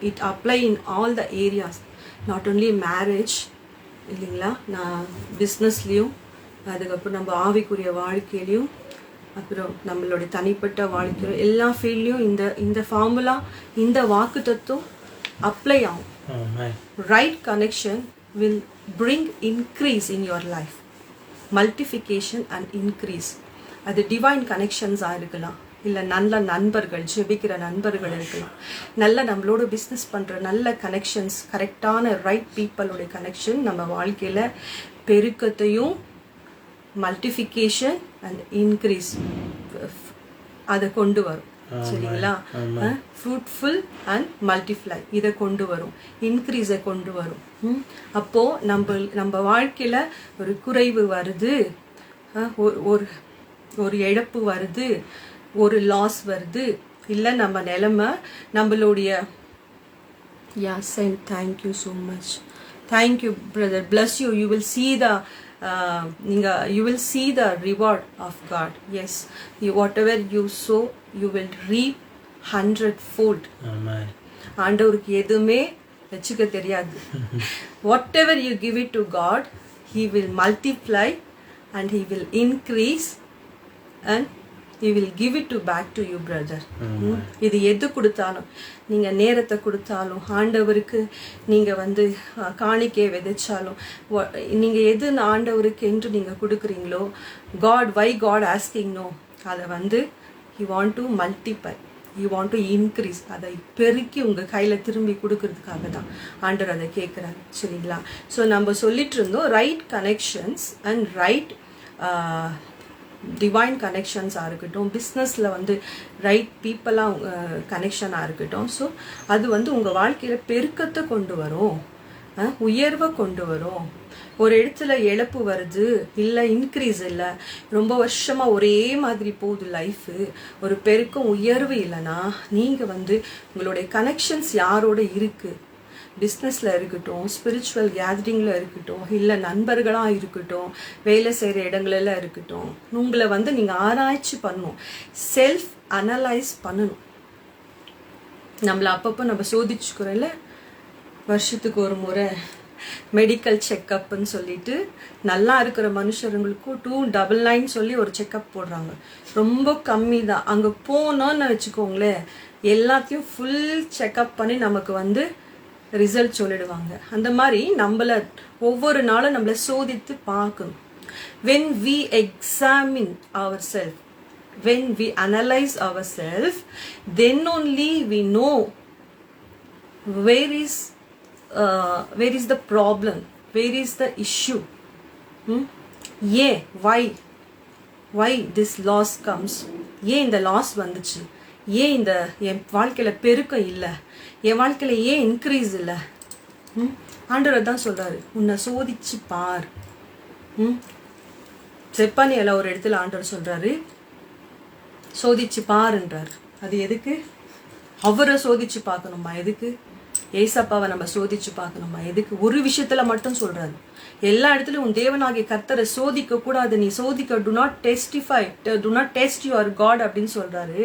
It apply in all the areas, not only marriage இல்லைங்களா, நான் பிஸ்னஸ்லேயும், அதுக்கப்புறம் நம்ம ஆவிக்குரிய வாழ்க்கையிலையும், அப்புறம் நம்மளுடைய தனிப்பட்ட வாழ்க்கையிலும், எல்லா ஃபீல்ட்லையும் இந்த ஃபார்முலா, இந்த வாக்கு தத்துவம் அப்ளை ஆகும். Right connection will bring increase in your life, multiplication and increase. அது டிவைன் கனெக்ஷன்ஸாக இருக்கலாம், இல்லை நல்ல நண்பர்கள், ஜெபிக்கிற நண்பர்கள் இருக்கலாம், நல்ல நம்மளோட பிஸ்னஸ் பண்ணுற நல்ல கனெக்ஷன்ஸ், கரெக்டான ரைட் பீப்புளுடைய கனெக்ஷன் நம்ம வாழ்க்கையில் பெருக்கத்தையும் மல்டிஃபிகேஷன் அண்ட் இன்க்ரீஸ் அதை கொண்டு வரும். சரிங்களா? ஃப்ரூட்ஃபுல் அண்ட் மல்டிப்ளை இதை கொண்டு வரும், இன்க்ரீஸை கொண்டு வரும். அப்போ நம்ம வாழ்க்கையில ஒரு குறைவு வருது, ஒரு இழப்பு வருது, ஒரு லாஸ் வருது, இல்லை நம்ம நிலைமை நம்மளுடைய thank you so much. Thank you brother. Bless you. You will see the you will see the reward of God. Yes, whatever you sow you will reap 100-fold. Amen. ஆண்டவருக்கு எதுவுமே வச்சுக்க தெரியாது. Whatever you give it to God, he will multiply and he will increase and he will give it back to you, brother. இது எது கொடுத்தாலும், நீங்க நேரத்தை கொடுத்தாலும், ஆண்டவருக்கு நீங்க காணிக்கை விதைச்சாலும், நீங்க எது ஆண்டவருக்கு என்று நீங்க கொடுக்குறீங்களோ, why God asking no, அதை he want to multiply, he want to increase, அதை பெருக்கி உங்க கையில திரும்பி கொடுக்கறதுக்காக தான் ஆண்டவர் அதை கேட்கிறாரு. சரிங்களா? ஸோ நம்ம சொல்லிட்டு இருந்தோம், right connections and right divine கனெக்ஷன்ஸாக இருக்கட்டும், பிஸ்னஸில் ரைட் பீப்புளாக கனெக்ஷனாக இருக்கட்டும். ஸோ அது உங்கள் வாழ்க்கையில் பெருக்கத்தை கொண்டு வரும், உயர்வை கொண்டு வரும். ஒரு இடத்துல இழப்பு வருது, இல்லை இன்க்ரீஸ் இல்லை, ரொம்ப வருஷமாக ஒரே மாதிரி போகுது லைஃபு, ஒரு பெருக்கம் உயர்வு இல்லைன்னா, நீங்கள் உங்களுடைய கனெக்ஷன்ஸ் யாரோட இருக்குது, பிஸ்னஸில் இருக்கட்டும், ஸ்பிரிச்சுவல் கேதரிங்கில் இருக்கட்டும், இல்லை நண்பர்களாக இருக்கட்டும், வேலை செய்கிற இடங்களெல்லாம் இருக்கட்டும், உங்களை நீங்கள் ஆராய்ச்சி பண்ணணும், செல்ஃப் அனலைஸ் பண்ணணும். நம்மளை அப்பப்போ நம்ம சோதிச்சுக்கிறோம்ல, வருஷத்துக்கு ஒரு முறை மெடிக்கல் செக்கப்னு சொல்லிட்டு நல்லா இருக்கிற மனுஷர்களுக்கும் 299 சொல்லி ஒரு செக்கப் போடுறாங்க. ரொம்ப கம்மி தான். அங்கே போனோன்னு வச்சுக்கோங்களேன், எல்லாத்தையும் ஃபுல் செக்கப் பண்ணி நமக்கு ரிசல்ட் சொல்லிடுவாங்க. அந்த மாதிரி நம்மளை ஒவ்வொரு நாளும் நம்மளை சோதித்து பார்க்கணும். when we examine ourselves, when we analyze ourselves, then only we know where is the problem, where is the issue. why this loss comes, ஏன் இந்த லாஸ் வந்துச்சு, ஏன் இந்த என் வாழ்க்கையில் பெருக்கம் இல்லை, என் வாழ்க்கையில் ஏன் இன்க்ரீஸ் இல்லை. ஆண்டவர் தான் சொல்றாரு, உன்னை சோதிச்சு பார். செப்பானியெல்லாம் ஒரு இடத்துல ஆண்டவர் சொல்றாரு, சோதிச்சு பாருன்றார். அது எதுக்கு? அவரை சோதிச்சு பார்க்கணுமா? எதுக்கு? ஏசப்பாவை நம்ம சோதிச்சு பார்க்கணுமா? எதுக்கு? ஒரு விஷயத்துல மட்டும் சொல்றாரு, எல்லா இடத்துலயும் உன் தேவனாகிய கர்த்தரை சோதிக்க கூடாது, நீ சோதிக்க, do not test your god அப்படின்னு சொல்றாரு.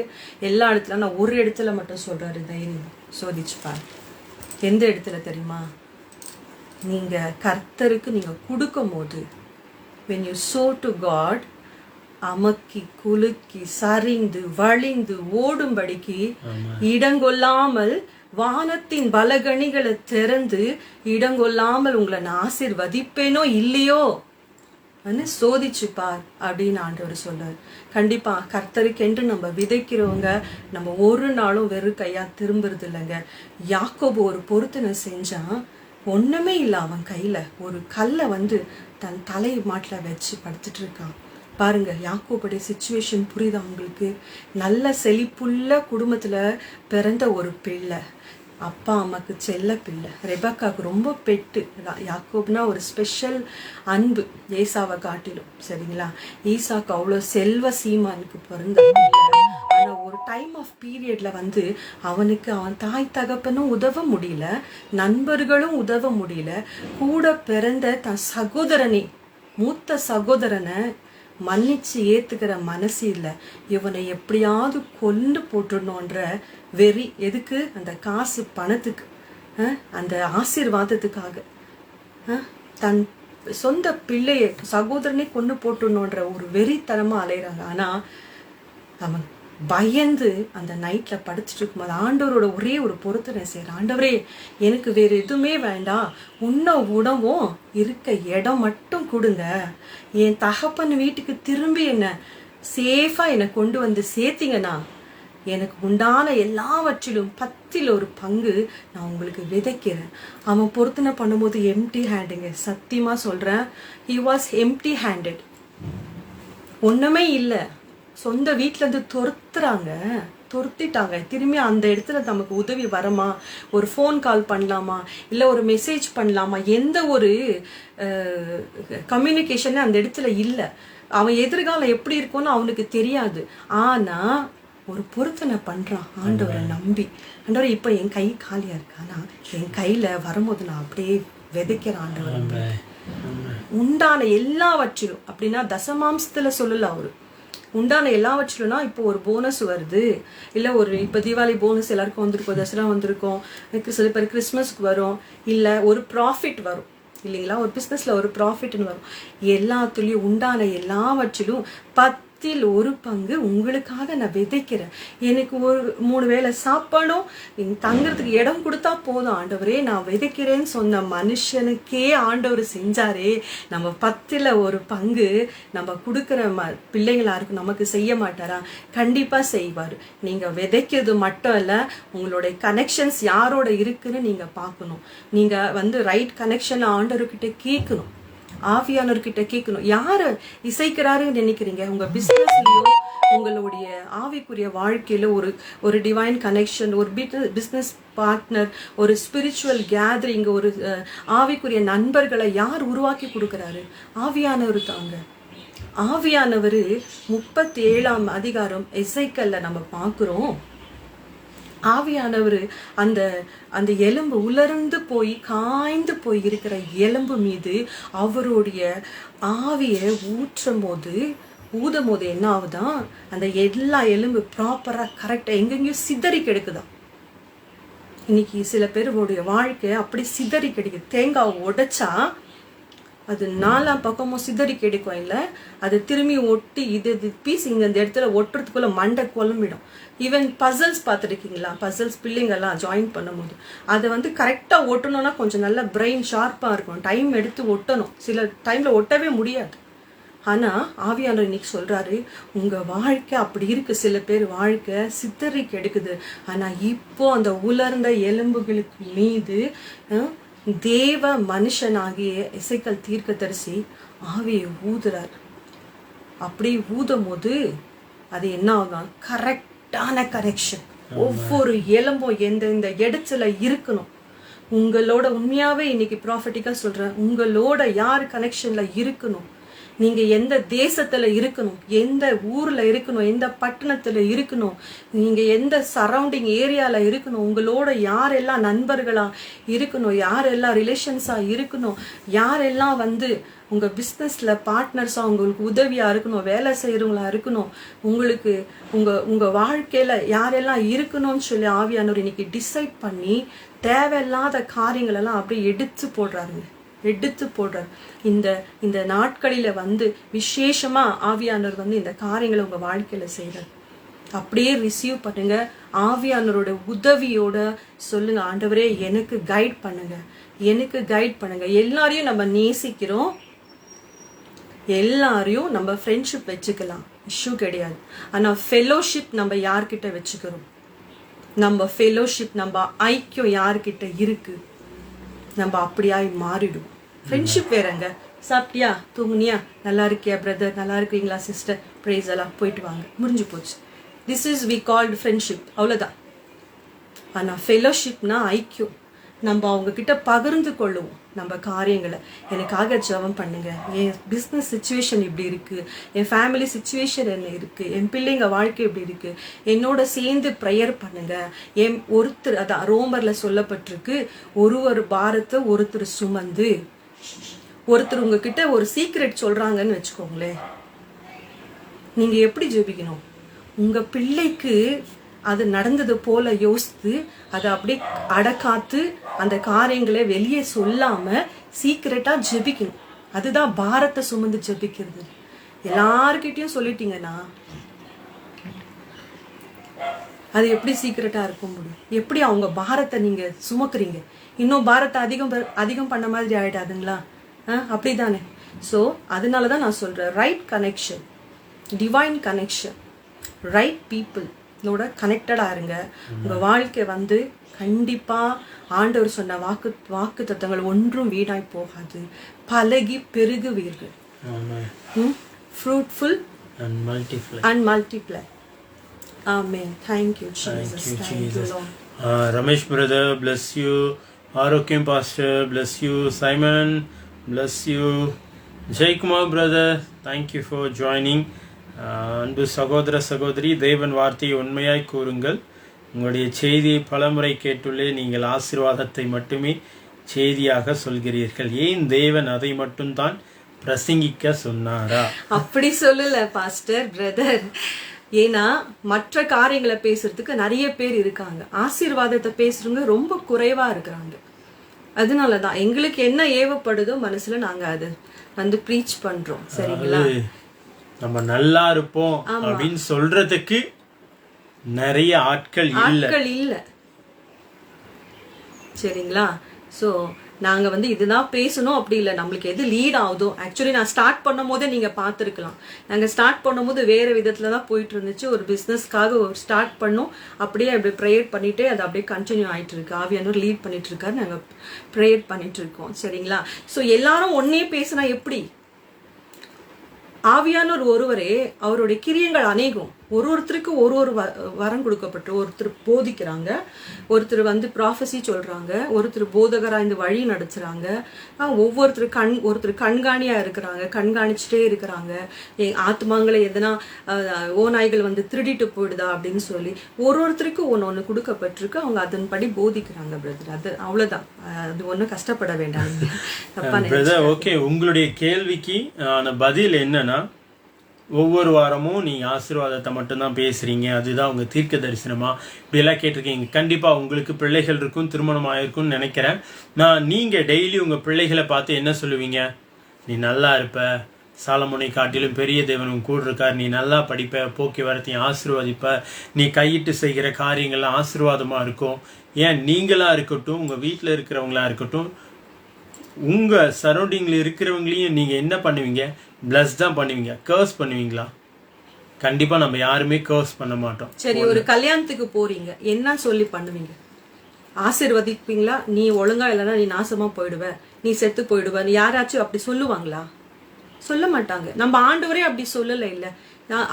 எல்லா இடத்துல, நான் ஒரு இடத்துல மட்டும் சொல்றாரு, தைரியம் சோதிச்சு பாரு. எந்த இடத்துல தெரியுமா? நீங்க கர்த்தருக்கு நீங்க கொடுக்கும் போது, when you sow to God, அமக்கி குலுக்கி சரிந்து வழிந்து ஓடும்படிக்கு இடங்கொள்ளாமல் வானத்தின் பலகணிகளை திறந்து இடங்கொள்ளாமல் உங்களை நான் ஆசீர்வதிப்பேனோ இல்லையோ சோதிச்சு பார் அப்படின்னு ஆண்டவர் சொல்றாரு. கண்டிப்பா கர்த்தருக்கு என்று நம்ம விதைக்கிறவங்க நம்ம ஒரு நாளும் வெறும் கையா திரும்புறது இல்லைங்க. யாக்கோபு ஒரு பொருத்தனை செஞ்சான், ஒண்ணுமே இல்லை, அவன் கையில ஒரு கல்லை தன் தலை மாட்டில் வச்சு படுத்துட்டு இருக்கான். பாருங்க, யாக்கோபுடைய சிச்சுவேஷன் புரியுதா உங்களுக்கு? நல்ல செழிப்புள்ள குடும்பத்துல பிறந்த ஒரு பிள்ளை, அப்பா அம்மாக்கு செல்ல பிள்ளை, ரெபக்காவுக்கு ரொம்ப பெட்டு. யாக்கோப்னா ஒரு ஸ்பெஷல் அன்பு ஏசாவை காட்டிலும், சரிங்களா? ஈசாக்கு அவ்வளோ செல்வ சீமானுக்கு பிறந்த பிள்ளை. ஆனா ஒரு டைம் ஆஃப் பீரியட்ல அவனுக்கு அவன் தாய் தகப்பனும் உதவ முடியல, நண்பர்களும் உதவ முடியல, கூட பிறந்த தன் சகோதரனை, மூத்த சகோதரனை மன்னிச்சு ஏத்துக்கிற மனசு இல்லை. இவனை எப்படியாவது கொண்டு போட்டுடணுன்ற வெறி. எதுக்கு? அந்த காசு பணத்துக்கு, அந்த ஆசீர்வாதத்துக்காக தன் சொந்த பிள்ளைய சகோதரனே கொண்டு போட்டுடணுன்ற ஒரு வெறித்தனமா அலையிறாங்க. ஆனா அவன் பயந்து அந்த நைட்ல படுத்துட்டு இருக்கும்போது ஆண்டவரோட ஒரே ஒரு பொருத்தனை செய்யறான். ஆண்டவரே, எனக்கு வேற எதுவுமே வேண்டாம், உன்ன உணவும் இருக்க இடம் மட்டும் கொடுங்க, என் தகப்பன் வீட்டுக்கு திரும்பி என்ன சேஃபா என்னை கொண்டு சேர்த்தீங்கன்னா எனக்கு உண்டான எல்லாவற்றிலும் 10% நான் உங்களுக்கு விதைக்கிறேன். அவன் பொருத்தனை பண்ணும்போது எம்டி ஹேண்டுங்க, சத்தியமா சொல்றேன், he was empty handed. ஒண்ணுமே இல்லை. சொந்த வீட்டுல இருந்து துரத்திட்டாங்க. திரும்பி அந்த இடத்துல நமக்கு உதவி வரமா, ஒரு ஃபோன் கால் பண்ணலாமா, இல்ல ஒரு மெசேஜ் பண்ணலாமா, எந்த ஒரு கம்யூனிகேஷன் அந்த இடத்துல இல்ல. அவன் எதிர்காலம் எப்படி இருக்கும்னு அவனுக்கு தெரியாது. ஆனா ஒரு பொருத்தனை பண்றான் ஆண்டவரை நம்பி. ஆண்டவரை, இப்ப என் கை காலியா இருக்கு, ஆனா என் கையில வரும்போது நான் அப்படியே விதைக்கிறேன் ஆண்டவரை. உண்டான எல்லாவற்றிலும், அப்படின்னா தசமாம்சத்துல சொல்லல அவரு, உண்டான எல்லாவற்றிலும்னா இப்போ ஒரு போனஸ் வருது, இல்லை ஒரு இப்போ தீபாவளி போனஸ் எல்லாருக்கும் வந்திருக்கும், தசரா வந்திருக்கும், சில பேர் கிறிஸ்மஸ்க்கு வரும், இல்லை ஒரு ப்ராஃபிட் வரும் இல்லைங்களா, ஒரு பிஸ்னஸ்ல ஒரு ப்ராஃபிட்னு வரும். எல்லாத்துலேயும் உண்டான எல்லாவற்றிலும் 10% உங்களுக்காக நான் விதைக்கிறேன். எனக்கு ஒரு 3 வேளை சாப்பாடும் தங்குறதுக்கு இடம் கொடுத்தா போதும் ஆண்டவரே, நான் விதைக்கிறேன்னு சொன்ன மனுஷனுக்கே ஆண்டவர் செஞ்சாரே. நம்ம 10% நம்ம கொடுக்குற பிள்ளைங்களா இருக்கும், நமக்கு செய்ய மாட்டாரா? கண்டிப்பா செய்வார். நீங்க விதைக்கிறது மட்டும் இல்ல, உங்களுடைய கனெக்ஷன்ஸ் யாரோட இருக்குன்னு நீங்க பார்க்கணும். நீங்க ரைட் கனெக்ஷன் ஆண்டவர்கிட்ட கேட்கணும், ஆவியானவர்கிட்ட கேட்கணும். யாரு இசைக்கிறாருன்னு நினைக்கிறீங்க? உங்க பிசினஸ்லயோ உங்களுடைய ஆவிக்குரிய வாழ்க்கையில ஒரு டிவைன் கனெக்ஷன், ஒரு பிசினஸ் பார்ட்னர், ஒரு ஸ்பிரிச்சுவல் கேதரிங், ஒரு ஆவிக்குரிய நண்பர்களை யார் உருவாக்கி கொடுக்கிறாரு? ஆவியானவர் தாங்க. ஆவியானவர் 37ஆம் அதிகாரம் எசேக்கியேல்ல நம்ம பார்க்கிறோம். ஆவியானவர் அந்த எலும்பு உலர்ந்து போய் காய்ந்து போய் இருக்கிற எலும்பு மீது அவருடைய ஆவியை ஊதும் போது என்ன ஆகுதான்? அந்த எல்லா எலும்பு ப்ராப்பரா கரெக்டா எங்கெங்கயும் சிதறி கெடுக்குதான். இன்னைக்கு சில பேருடைய வாழ்க்கை அப்படி சிதறி கிடைக்குது. தேங்காய் உடைச்சா அது 4 பக்கமும் சிதறி கிடைக்கும், இல்லை அது திரும்பி ஒட்டி இது பீஸ் இங்க இந்த இடத்துல ஒட்டுறதுக்குள்ள மண்டை குழம்பிடும். ஈவன் பசல்ஸ் பார்த்துருக்கீங்களா? பசல்ஸ் பிள்ளைங்கெல்லாம் ஜாயின் பண்ணும்போது அதை கரெக்டா ஒட்டணும்னா கொஞ்சம் நல்ல பிரெயின் ஷார்ப்பா இருக்கும், டைம் எடுத்து ஒட்டணும், சில டைம்ல ஒட்டவே முடியாது. ஆனா ஆவியானவர் இன்னைக்கு சொல்றாரு, உங்க வாழ்க்கை அப்படி இருக்கு, சில பேர் வாழ்க்கை சிதறி கெடுக்குது. ஆனா இப்போ அந்த உலர்ந்த எலும்புகளுக்கு மீது தேவ மனுஷனாகிய எசேக்கியேல் தீர்க்கதரிசி ஆவியை ஊதுறார். அப்படி ஊதும் போது அது என்ன ஆகும்? கரெக்டான கனெக்ஷன். ஒவ்வொரு எலும்பும் எந்த இடத்துல இருக்கணும். உங்களோட உண்மையாவே இன்னைக்கு ப்ராஃபட்டிக்கா சொல்றேன், உங்களோட யார் கனெக்ஷன்ல இருக்கணும்? நீங்க எந்த தேசத்துல இருக்கணும், எந்த ஊர்ல இருக்கணும், எந்த பட்டணத்துல இருக்கணும், நீங்க எந்த சரௌண்டிங் ஏரியால இருக்கணும், உங்களோட யாரெல்லாம் நண்பர்களா இருக்கணும், யாரெல்லாம் ரிலேஷன்ஸா இருக்கணும், யாரெல்லாம் வந்து உங்க பிஸ்னஸ்ல பார்ட்னர்ஸா உங்களுக்கு உதவியா இருக்கணும், வேலை செய்யறவங்களா இருக்கணும், உங்களுக்கு உங்க வாழ்க்கையில யாரெல்லாம் இருக்கணும்னு சொல்லி ஆவியானவர் இன்னைக்கு டிசைட் பண்ணி தேவையில்லாத காரியங்கள் எல்லாம் அப்படியே எடுத்து போடுறாரு. இந்த நாட்களில வந்து விசேஷமா ஆவியானவர் வந்து இந்த காரியங்களை உங்க வாழ்க்கையில செய்யறாரு. அப்படியே ரிசீவ் பண்ணுங்க. ஆவியானவரோட உதவியோட சொல்லுங்க, ஆண்டவரே எனக்கு கைட் பண்ணுங்க. எல்லாரையும் நம்ம நேசிக்கிறோம், எல்லாரையும் நம்ம ஃப்ரெண்ட்ஷிப் வச்சுக்கலாம், இஷ்யூ கிடையாது. ஆனா ஃபெலோஷிப் நம்ம யார்கிட்ட வச்சுக்கிறோம், நம்ம ஃபெலோஷிப் நம்ம ஐக்கியம் யார்கிட்ட இருக்கு, நம்ம அப்படியாய் மாறிடுவோம். ஃப்ரெண்ட்ஷிப் வேறங்க. சாப்பிட்டியா, தூங்குனியா, நல்லா இருக்கியா பிரதர், நல்லா இருக்கீங்களா சிஸ்டர், ப்ரைஸ் எல்லாம் போயிட்டு வாங்க, முடிஞ்சு போச்சு. This is we called friendship, அவ்வளோதான். ஆனால் ஃபெலோஷிப்னா ஐக்கியம். நம்ம அவங்க கிட்ட பகிர்ந்து கொள்ளுவோம் நம்ம காரியங்களை. எனக்காக ஜெபம் பண்ணுங்க, என் பிஸ்னஸ் சுச்சுவேஷன் இப்படி இருக்கு, என் ஃபேமிலி சுச்சுவேஷன் என்ன இருக்கு, என் பிள்ளைங்க வாழ்க்கை இப்படி இருக்கு, என்னோட சேர்ந்து ப்ரேயர் பண்ணுங்க. என் ஒருத்தர், அதான் ரோமர்ல சொல்லப்பட்டிருக்கு, ஒரு பாரத்தை ஒருத்தர் சுமந்து. ஒருத்தர் உங்ககிட்ட ஒரு சீக்ரெட் சொல்றாங்கன்னு வச்சுக்கோங்களேன், நீங்க எப்படி ஜெபிக்கணும்? உங்க பிள்ளைக்கு அது நடந்தது போல யோசித்து அதை அப்படியே அடக்காத்து அந்த காரியங்களை வெளியே சொல்லாம சீக்கிரட்டா ஜெபிக்கணும். அதுதான் பாரத்தை சுமந்து ஜெபிக்கிறது. எல்லார்கிட்டயும் சொல்லிட்டீங்கன்னா அது எப்படி சீக்கிரட்டா இருக்க முடியும்? எப்படி அவங்க பாரத்தை நீங்க சுமக்குறீங்க? இன்னும் பாரத்தை அதிகம் பண்ண மாதிரி ஆயிடாதுங்களா? அப்படிதானே? ஸோ அதனாலதான் நான் சொல்றேன், right connection, divine connection, right people இதோட கனெக்டடா இருங்க. உங்க வாழ்க்கை வந்து கண்டிப்பா ஆண்டவர் சொன்ன வாக்கு தத்தங்கள் ஒன்றும் வீணாய் போகாது. பலகி பெருகுவீர்கள். Fruitful and multiply. Amen. Thank you, Jesus. Thank you, Lord. Ramesh brother, bless you. Arokyam pastor, bless you. Simon, bless you. Jay Kumar brother, thank you for joining. அன்பு சகோதர சகோதரி, தேவன் வார்த்தையை உண்மையாய் கூறுங்கள். உங்களுடைய செய்தியை பலமுறை கேட்டுள்ளே, நீங்கள் ஆசீர்வாதத்தை மட்டுமே செய்தியாக சொல்கிறீர்கள். ஏன் தேவன் அதை மட்டும்தான் பிரசங்கிக்க சொன்னாரா? அப்படி சொல்லல பாஸ்டர் பிரதர். ஏன்னா மற்ற காரியங்களை பேசுறதுக்கு நிறைய பேர் இருக்காங்க, ஆசீர்வாதத்தை பேசுறவங்க ரொம்ப குறைவா இருக்கிறாங்க. அதனாலதான் எங்களுக்கு என்ன ஏவப்படுதோ மனசுல நாங்க அது வந்து ப்ரீச் பண்றோம். சரிங்களா? நம்ம நல்லா இருப்போம் அப்படின்னு சொல்றதுக்கு நிறைய ஆட்கள் இல்ல. சரிங்களா? சோ நாங்க வந்து இதுதான் பேசணும் அப்படி இல்லை, நம்மளுக்கு எது லீட் ஆகுதோ. ஆக்சுவலி நான் ஸ்டார்ட் பண்ணும் போதே நீங்க பாத்துருக்கலாம், நாங்க ஸ்டார்ட் பண்ணும் போது வேற விதத்துலதான் போயிட்டு இருந்துச்சு. ஒரு பிசினஸ்க்காக ஒரு ஸ்டார்ட் பண்ணோம், அப்படியே அப்படி ப்ரேயர் பண்ணிட்டு அது அப்படியே கண்டினியூ ஆயிட்டு இருக்கு. ஆவியானவர் லீட் பண்ணிட்டு இருக்காரு, நாங்க ப்ரேயர் பண்ணிட்டு இருக்கோம். சரிங்களா? சோ எல்லாரும் ஒன்னே பேசினா எப்படி? ஆவியானவர் ஒருவரே, அவருடைய கிரியங்கள் அநேகம். ஒருத்தருக்கு ஒரு வரம் கொடுக்கப்பட்டு, ஒருத்தர் போதிக்கிறாங்க, ஒருத்தர் வந்து ப்ராஃபஸி சொல்றாங்க, ஒருத்தர் போதகரா இந்த வழி நடத்துறாங்க, ஒருத்தர் கண்காணியா இருக்கிறாங்க, கண்காணிச்சுட்டே இருக்கிறாங்க. ஆத்மாங்களை எதனா ஓநாய்கள் வந்து திருடிட்டு போயிடுதா அப்படின்னு சொல்லி ஒருத்தருக்கு ஒன்னு கொடுக்கப்பட்டிருக்கு. அவங்க அதன்படி போதிக்கிறாங்க பிரதர். அது அவ்வளவுதான், அது ஒன்னும் கஷ்டப்பட வேண்டாம். ஓகே, உங்களுடைய கேள்விக்கு பதில் என்னன்னா, ஒவ்வொரு வாரமும் நீங்கள் ஆசீர்வாதத்தை மட்டும்தான் பேசுகிறீங்க, அதுதான் உங்கள் தீர்க்க தரிசனமா, இப்படியெல்லாம் கேட்டிருக்கீங்க. கண்டிப்பாக உங்களுக்கு பிள்ளைகள் இருக்கும், திருமணம் ஆயிருக்கும்னு நினைக்கிறேன். நீங்கள் டெய்லி உங்கள் பிள்ளைகளை பார்த்து என்ன சொல்லுவீங்க? நீ நல்லா இருப்ப, சாலமோனை காட்டிலும் பெரிய தேவனும் கூட இருக்கார், நீ நல்லா படிப்ப, போக்குவரத்தையும் ஆசீர்வதிப்ப, நீ கையிட்டு செய்கிற காரியங்கள்லாம் ஆசீர்வாதமாக இருக்கும். ஏன் நீங்களா இருக்கட்டும், உங்கள் வீட்டில் இருக்கிறவங்களா இருக்கட்டும், உங்கள் சரௌண்டிங்கில் இருக்கிறவங்களையும் நீங்கள் என்ன பண்ணுவீங்க? பிளஸ் தான் பண்ணுவீங்க. கர்ஸ் பண்ணுவீங்களா? கண்டிப்பா நம்ம யாருமே கர்ஸ் பண்ண மாட்டோம். சரி, ஒரு கல்யாணத்துக்கு போறீங்க, என்ன சொல்லி பண்ணுவீங்க? ஆசீர்வதிப்பீங்களா? நீ ஒழுங்கா இல்லைன்னா நீ நாசமா போயிடுவ, நீ செத்து போயிடுவ, நீ யாராச்சும் அப்படி சொல்லுவாங்களா? சொல்ல மாட்டாங்க. நம்ம ஆண்டவரே அப்படி சொல்லல. இல்ல,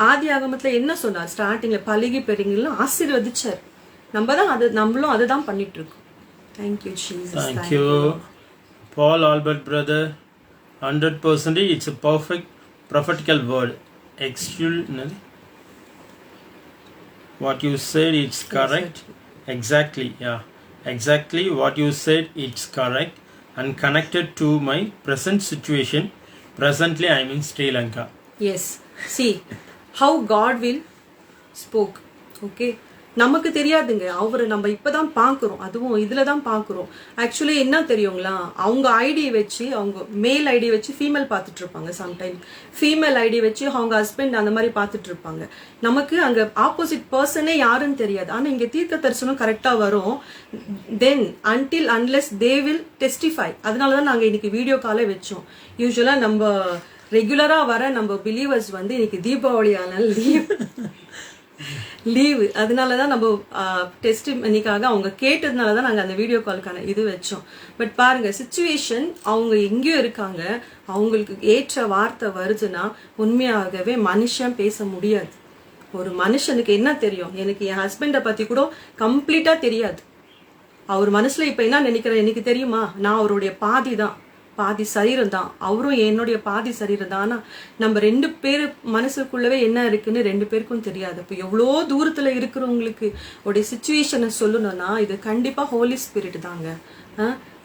ஆதி ஆகமத்துல என்ன சொன்னார்? ஸ்டார்டிங்ல பலகி பெரியவங்கள ஆசீர்வதிச்சார். நம்மளும் அதுதான் பண்ணிட்டு இருக்கோம். Thank you Jesus. Thank you Paul Albert brother. 100% it's a perfect prophetical word. What you said, it's correct. Exactly, yeah. Exactly what you said, it's correct. And connected to my present situation. Presently, I'm in Sri Lanka. Yes. See how God will spoke. Okay. நமக்கு தெரியாதுங்க, அவரை நம்ம இப்பதான் பாக்குறோம், அதுவும் இதுலதான் பாக்குறோம். Actually என்ன தெரியுங்களா, அவங்க ஐடி வச்சு, அவங்க மேல் ஐடி வச்சு ஃபீமேல் பார்த்துட்டு இருப்பாங்க, சம்டைம் ஃபீமேல் ஐடி வச்சு அவங்க ஹஸ்பண்ட் அந்த மாதிரி பார்த்துட்டு இருப்பாங்க. நமக்கு அங்க ஆப்போசிட் பர்சனே யாருன்னு தெரியாது. ஆனா இங்க தீர்க்க தரிசனம் கரெக்டா வரும். தென் until unless they will testify. அதனாலதான் நாங்க இன்னைக்கு வீடியோ காலே வச்சோம். யூஸ்வலா நம்ம ரெகுலரா வர நம்ம பிலீவர்ஸ் வந்து இன்னைக்கு தீபாவளியான லீவு, அதனாலதான் நம்ம டெஸ்டிமனிக்காக அவங்க கேட்டதுனாலதான் நாங்க அந்த வீடியோ காலுக்கான இது வச்சோம். பட் பாருங்க, சிச்சுவேஷன் அவங்க எங்கேயோ இருக்காங்க, அவங்களுக்கு ஏற்ற வார்த்தை வருதுன்னா உண்மையாகவே மனுஷன் பேச முடியாது. ஒரு மனுஷனுக்கு என்ன தெரியும், எனக்கு என் ஹஸ்பண்டை பத்தி கூட கம்ப்ளீட்டா தெரியாது. அவர் மனசுல இப்ப என்ன நினைக்கிறேன் எனக்கு தெரியுமா, நான் அவருடைய பாதி சரீரம் தான், அவரும் என்னுடைய பாதி சரீரம் தான். ஆனா நம்ம 2 பேரு மனசுக்குள்ளவே என்ன இருக்குன்னு 2 பேருக்கும் தெரியாது. இப்ப எவ்வளோ தூரத்துல இருக்கிறவங்களுக்கு உடைய சிச்சுவேஷனை சொல்லணும்னா இது கண்டிப்பா ஹோலி ஸ்பிரிட் தாங்க.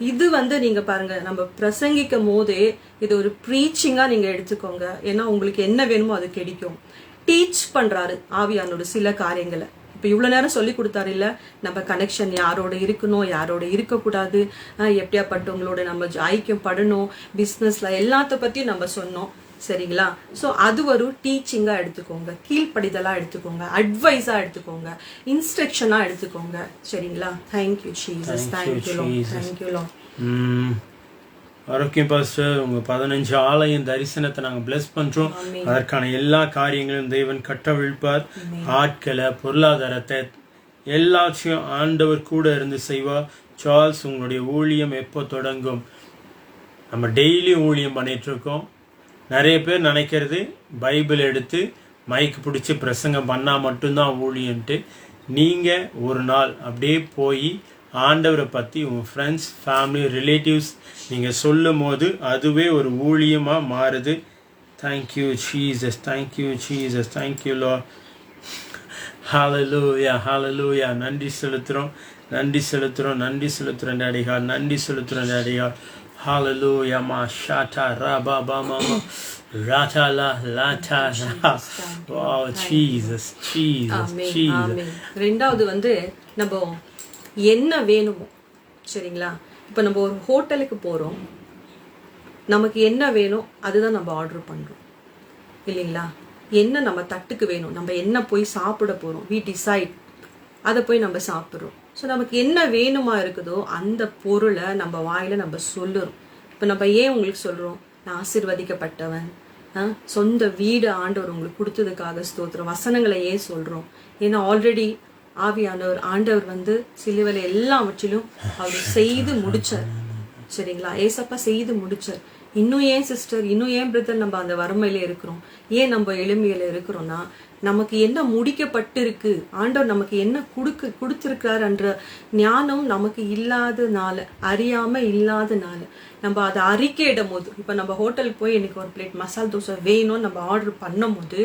இது வந்து நீங்க பாருங்க, நம்ம பிரசங்கிக்கும் போதே இது ஒரு ப்ரீச்சிங்கா நீங்க எடுத்துக்கோங்க. ஏன்னா உங்களுக்கு என்ன வேணுமோ அது கிடைக்கும். டீச் பண்றாரு ஆவியானோட சில காரியங்களை. இப்போ இவ்வளோ நேரம் சொல்லி கொடுத்தாரு இல்ல, நம்ம கனெக்ஷன் யாரோட இருக்கணும், யாரோட இருக்கக்கூடாது, எப்படியாப்பட்டவங்களோட நம்ம ஐக்கியம் படணும், பிஸ்னஸ்ல எல்லாத்த பத்தியும் நம்ம சொன்னோம். சரிங்களா? ஸோ அது ஒரு டீச்சிங்கா எடுத்துக்கோங்க, கீழ்ப்படிதலா எடுத்துக்கோங்க, அட்வைஸா எடுத்துக்கோங்க, இன்ஸ்ட்ரக்ஷனா எடுத்துக்கோங்க. சரிங்களா? Thank you Jesus, thank you low. ஆரோக்கியம் பாஸ்டர், உங்கள் 15 ஆலயம் தரிசனத்தை நாங்கள் பிளஸ் பண்ணுறோம். அதற்கான எல்லா காரியங்களும் தேவன் கட்டவிழ்ப்பார். ஆட்களை, பொருளாதாரத்தை, எல்லாத்தையும் ஆண்டவர் கூட இருந்து செய்வார். சார்ல்ஸ், உங்களுடைய ஊழியம் எப்போ தொடங்கும்? நம்ம டெய்லி ஊழியம் பண்ணிட்டு இருக்கோம். நிறைய பேர் நினைக்கிறது பைபிள் எடுத்து மைக் பிடிச்சி பிரசங்கம் பண்ணால் மட்டும்தான் ஊழியன்ட்டு. நீங்கள் ஒரு நாள் அப்படியே போய் ஆண்டவரை பற்றி உங்கள் ஃப்ரெண்ட்ஸ், ஃபேமிலி, ரிலேட்டிவ்ஸ் நீங்கள் சொல்லும் போது அதுவே ஒரு ஊழியமாக மாறுது. Thank you Jesus, thank you Jesus, thank you lord. Hallelujah, hallelujah. நன்றி செலுத்துகிறோம், நன்றி செலுத்துகிறோம், நன்றி செலுத்துகிறோம் டாடிகார், நன்றி செலுத்துகிறோம் டாடிகார். ஹல்லேலூயா. மா ஷாட்டா ரபா பாமா ராட்டாலா லாட்டா. Wow, Jesus, Jesus, Jesus. ரெண்டாவது வந்து நம்ம என்ன வேணுமோ, சரிங்களா? இப்போ நம்ம ஒரு ஹோட்டலுக்கு போகிறோம், நமக்கு என்ன வேணும் அதுதான் நம்ம ஆர்டர் பண்ணுறோம் இல்லைங்களா? என்ன நம்ம தட்டுக்கு வேணும், நம்ம என்ன போய் சாப்பிட போகிறோம், வி டிசைட், அதை போய் நம்ம சாப்பிட்றோம். ஸோ நமக்கு என்ன வேணுமா இருக்குதோ அந்த பொருளை நம்ம வாயில் நம்ம சொல்லுறோம். இப்போ நம்ம ஏன் உங்களுக்கு சொல்கிறோம், நான் ஆசீர்வதிக்கப்பட்டவன், சொந்த வீடு ஆண்டவர் உங்களுக்கு கொடுத்ததுக்காக ஸ்தோத்திரம், வசனங்களை ஏன் சொல்கிறோம்? ஏன்னா ஆல்ரெடி ஆவியானவர் ஆண்டவர் வந்து சிலுவையில எல்லாவற்றிலும் அவர் செய்து முடிச்சார். சரிங்களா? ஏசப்பா செய்து முடிச்சார். இன்னும் ஏன் சிஸ்டர், இன்னும் ஏன் பிரதர் நம்ம அந்த வறுமையில இருக்கிறோம், ஏன் நம்ம எளிமையில இருக்கிறோம்னா நமக்கு என்ன முடிக்கப்பட்டு இருக்கு, ஆண்டவர் நமக்கு என்ன கொடுத்திருக்காரு என்ற ஞானம் நமக்கு இல்லாதனால, அறியாம இல்லாதனால நம்ம அதை அறிக்கையிடும் போது, இப்ப நம்ம ஹோட்டலுக்கு போய் எனக்கு ஒரு பிளேட் மசால் தோசை வேணும்னு நம்ம ஆர்டர் பண்ணும் போது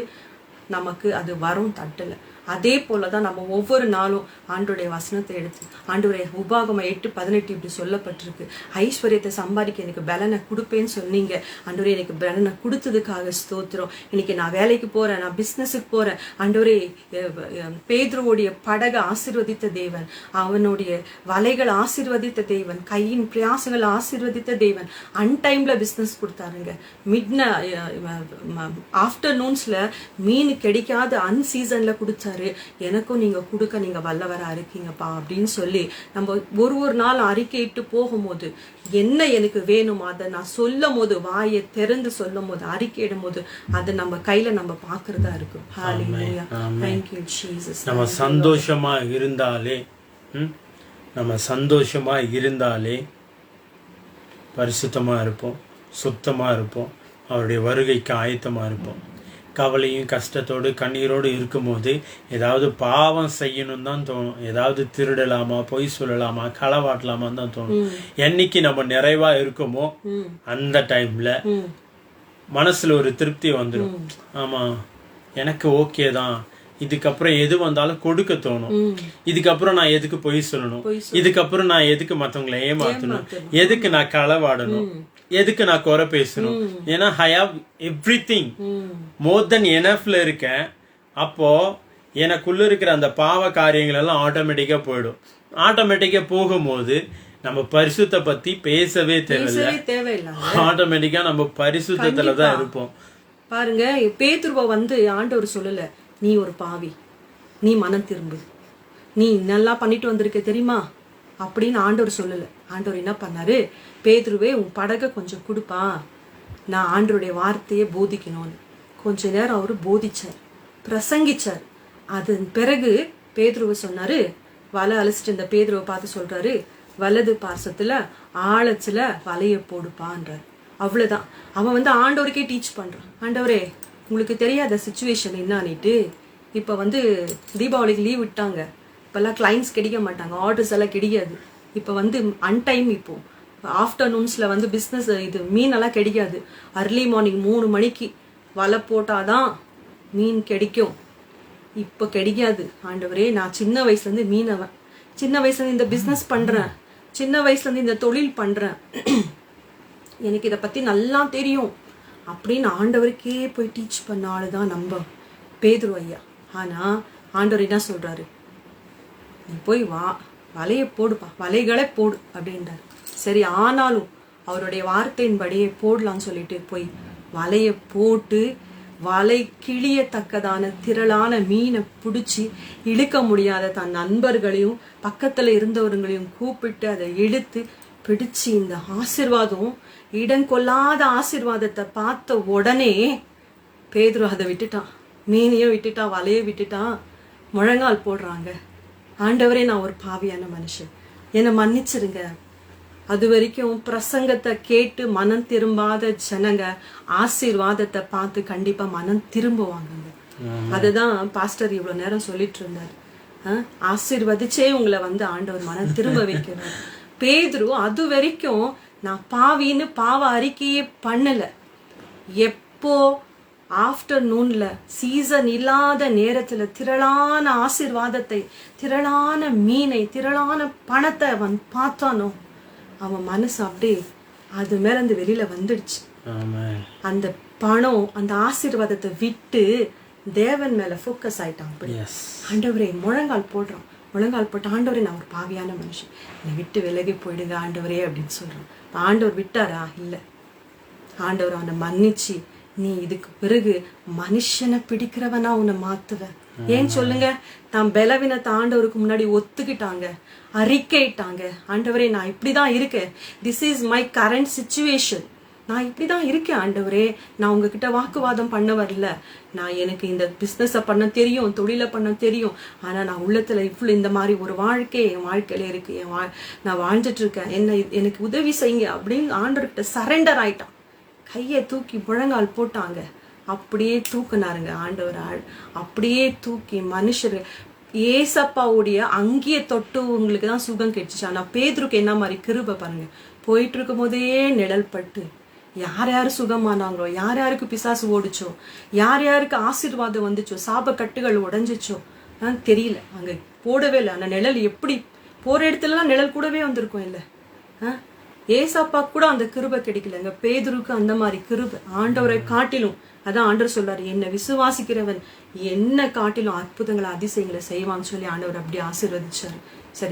நமக்கு அது வரும் தட்டுல. அதே போலதான் நம்ம ஒவ்வொரு நாளும் ஆண்டோடைய வசனத்தை எடுத்து, ஆண்டோடைய உபாகமம் 8:18 இப்படி சொல்லப்பட்டிருக்கு, ஐஸ்வர்யத்தை சம்பாதிக்க எனக்கு பலனை கொடுப்பேன்னு சொன்னீங்க. ஆண்டவரே, எனக்கு பலனை கொடுத்ததுக்காக ஸ்தோத்திரம். இன்னைக்கு நான் வேலைக்கு போறேன், நான் பிசினஸுக்கு போறேன். ஆண்டவரே, பேதுருவோடைய படகை ஆசீர்வதித்த தேவன், அவனுடைய வலைகளை ஆசீர்வதித்த தேவன், கையின் பிரயாசங்களை ஆசீர்வதித்த தேவன். அன்டைம்ல பிசினஸ் கொடுத்தாருங்க. ஆஃப்டர்நூன்ஸ்ல மீன் கிடைக்காத அன்சீசன்ல கொடுத்தாரு. எனக்கும் நீங்க கொடுக்க நீங்க வல்லவரா இருக்கீங்கப்பா அப்படின்னு சொல்லி நம்ம ஒரு நாள் அறிக்கையிட்டு போகும்போது என்ன எனக்கு வேணுமோ அதை நான் சொல்லும் போது, வாயை திறந்து சொல்லும் போது, அறிக்கையிடும் போது அது நம்ம கையில நம்ம பாக்குறதா இருக்கும். ஹல்லேலூயா, thank you Jesus. நம்ம சந்தோஷமா இருந்தாலே, நம்ம சந்தோஷமா இருந்தாலே பரிசுத்தமா இருப்போம், சுத்தமா இருப்போம், அவருடைய வருகைக்கு ஆயத்தமா இருப்போம். கவலையும் கஷ்டத்தோடு கண்ணீரோடு இருக்கும்போது ஏதாவது பாவம் செய்யணும் தான் தோணும், ஏதாவது திருடலாமா, பொய் சொல்லலாமா, களவாட்டலாமான்னு தான் தோணும். என்னைக்கு நம்ம நிறைவா இருக்குமோ அந்த டைம்ல மனசுல ஒரு திருப்தி வந்துடும். ஆமா, எனக்கு ஓகே தான், இதுக்கப்புறம் எது வந்தாலும் கொடுக்க தோணும். இதுக்கப்புறம் நான் எதுக்கு பொய் சொல்லணும், இதுக்கப்புறம் நான் எதுக்கு மத்தவங்களை ஏமாத்தணும், எதுக்கு நான் களவாடணும், எதுக்கு நான் குறை பேசணும், ஏன்னா ஐ ஹாவ் எவ்ரிதிங் மோர் தென் எனஃப்ல இருக்கேன். அப்போ எனக்குள்ள இருக்கிற அந்த பாவ காரியங்கள் எல்லாம் ஆட்டோமேட்டிக்கா போயிடும். ஆட்டோமேட்டிக்கா போகும்போது நம்ம பரிசுத்த பத்தி பேசவே தேவையில்லை. ஆட்டோமேட்டிக்கா நம்ம பரிசுத்தத்துல தான் இருப்போம். பாருங்க, பேதுருவை வந்து ஆண்டவர் சொல்லல நீ ஒரு பாவி, நீ மனம் திரும்பு, நீ நல்லா பண்ணிட்டு வந்திருக்க தெரியுமா அப்படின்னு ஆண்டவர் சொல்லல. ஆண்டவர் என்ன பண்ணாரு, பேதுருவே உன் படகை கொஞ்சம் கொடுப்பா, நான் ஆண்டவருடைய வார்த்தையை போதிக்கணும்னு கொஞ்ச நேரம் அவரு போதிச்சார், பிரசங்கிச்சார். அதன் பிறகு பேதுருவை சொன்னாரு, வலை அலசிட்டு இந்த பேதுருவை பார்த்து சொல்றாரு, வலது பாசத்துல ஆழத்துல வலைய போடுப்பான்றார். அவ்வளவுதான். அவன் வந்து ஆண்டவருக்கே டீச் பண்றான். ஆண்டவரே, உங்களுக்கு தெரியாத சிச்சுவேஷன் என்னான்னுட்டு, இப்போ வந்து தீபாவளிக்கு லீவ் விட்டாங்க, இப்போல்லாம் கிளைண்ட்ஸ் கிடைக்க மாட்டாங்க, ஆர்டர்ஸ் எல்லாம் கிடைக்காது. இப்போ வந்து அன்டைம், இப்போ ஆஃப்டர்நூன்ஸில் வந்து பிஸ்னஸ் இது மீனெல்லாம் கிடைக்காது. அர்லி மார்னிங் 3 மணிக்கு வலை போட்டாதான் மீன் கிடைக்கும். இப்போ கிடைக்காது. ஆண்டவரே, நான் சின்ன வயசுலேருந்து மீனவன், சின்ன வயசுலேருந்து இந்த பிஸ்னஸ் பண்ணுறேன், சின்ன வயசுலேருந்து இந்த தொழில் பண்ணுறேன், எனக்கு இதை பற்றி நல்லா தெரியும் அப்படின்னு ஆண்டவருக்கே போய் டீச் பண்ண ஆளுதான் நம்ம பேதுரு ஐயா. ஆனால் ஆண்டவர் என்ன சொல்கிறாரு, நீ போய் வலையை போடுப்பா, வலைகளை போடு அப்படின்றாரு. சரி, ஆனாலும் அவருடைய வார்த்தையின்படியே போடலான்னு சொல்லிட்டு போய் வலையை போட்டு வலை கிழியத்தக்கதான திரளான மீனை பிடிச்சி இழுக்க முடியாத தன் நண்பர்களையும் பக்கத்தில் இருந்தவர்களையும் கூப்பிட்டு அதை இழுத்து பிடிச்சு இந்த ஆசீர்வாதம் இடங்கொள்ளாத ஆசீர்வாதத்தை பார்த்த உடனே பேதுரு அதை விட்டுட்டான், மீனையும் விட்டுட்டான், வலையை விட்டுட்டான், முழங்கால் போடுறாங்க. ஆண்டவரே, நான் ஒரு பாவியான மனுஷன், என்னை மன்னிச்சிருங்க. அது வரைக்கும் பிரசங்கத்தை கேட்டு மனம் திரும்பாத ஜனங்க ஆசீர்வாதத்தை பார்த்து கண்டிப்பா மனம் திரும்புவாங்க. அதுதான் பாஸ்டர் இவ்வளவு நேரம் சொல்லிட்டு இருந்தாரு. ஆசீர்வதிச்சே உங்களை வந்து ஆண்டவர் மனம் திரும்ப வைக்கிறார். பேதுரு அது வரைக்கும் நான் பாவின்னு பாவ அறிக்கையே பண்ணல. எப்போ ஆஃப்டர்நூன்ல சீசன் இல்லாத நேரத்துல திரளான ஆசீர்வாதத்தை, திரளான மீனை, திரளான பணத்தை அவன் பார்த்தானோ, அவன் மனசு அப்படியே அது மேல அந்த வெளியில வந்துடுச்சு. அந்த பணம், அந்த ஆசீர்வாதத்தை விட்டு தேவன் மேல ஃபோக்கஸ் ஆயிட்டான். அப்படி ஆண்டவரே முழங்கால் போடுறான், முழங்கால் போட்டு ஆண்டவரே, நான் ஒரு பாவியான மனுஷன், என்னை விட்டு விலகி போயிடுங்க ஆண்டவரே அப்படின்னு சொல்றான். ஆண்டவர் விட்டாரா? இல்லை. ஆண்டவர் அவனை மன்னிச்சு, நீ இதுக்கு பிறகு மனுஷனை பிடிக்கிறவனா உன்னை மாத்துவ. ஏன் சொல்லுங்க, தான் பலவீனத்தை ஆண்டவருக்கு முன்னாடி ஒத்துக்கிட்டாங்க, அறிக்கையிட்டாங்க. ஆண்டவரே, நான் இப்படிதான் இருக்கேன், this is my current situation, நான் இப்படிதான் இருக்கேன் ஆண்டவரே, நான் உங்ககிட்ட வாக்குவாதம் பண்ண வரல, நான் எனக்கு இந்த பிஸ்னஸை பண்ண தெரியும், தொழிலை பண்ண தெரியும், ஆனா நான் உள்ளத்துல இவ்வளவு இந்த மாதிரி ஒரு வாழ்க்கை என் வாழ்க்கையில இருக்கு, நான் வாழ்ந்துட்டு இருக்கேன், எனக்கு உதவி செய்யுங்க அப்படின்னு ஆண்டவர்கிட்ட சரண்டர் ஆயிட்டான். கையை தூக்கி முழங்கால் போட்டாங்க, அப்படியே தூக்குனாருங்க ஆண்டவர். அப்படியே தூக்கி மனுஷர் ஏசப்பாவுடைய அங்கேயே தொட்டு உங்களுக்கு தான் சுகம் கிடைச்சிச்சு. ஆனா பேதுருக்கு என்ன மாதிரி கிருபை பாருங்க, போயிட்டு இருக்கும் போதே நிழல் பட்டு யார் யாரு சுகமானாங்களோ, யார் யாருக்கு பிசாசு ஓடிச்சோ, யார் யாருக்கு ஆசீர்வாதம் வந்துச்சோ, சாப கட்டுகள் உடைஞ்சிச்சோ தெரியல, அங்க போடவே இல்லை. அந்த நிழல் எப்படி போற இடத்துலலாம் நிழல் கூடவே வந்திருக்கும் இல்ல. ஏசப்பா கூட அந்த கிருபை கிடைக்கலங்க, பேதுருக்கு அந்த மாதிரி கிருபை ஆண்டவரை காட்டிலும். அதான் ஆண்டவர் சொல்றாரு, என்னை விசுவாசிக்கிறவன் என்ன காட்டிலும் அற்புதங்களை அதிசயங்களை செய்வான்னு சொல்லி ஆண்டவர் அப்படி ஆசீர்வதிச்சாரு. சரி.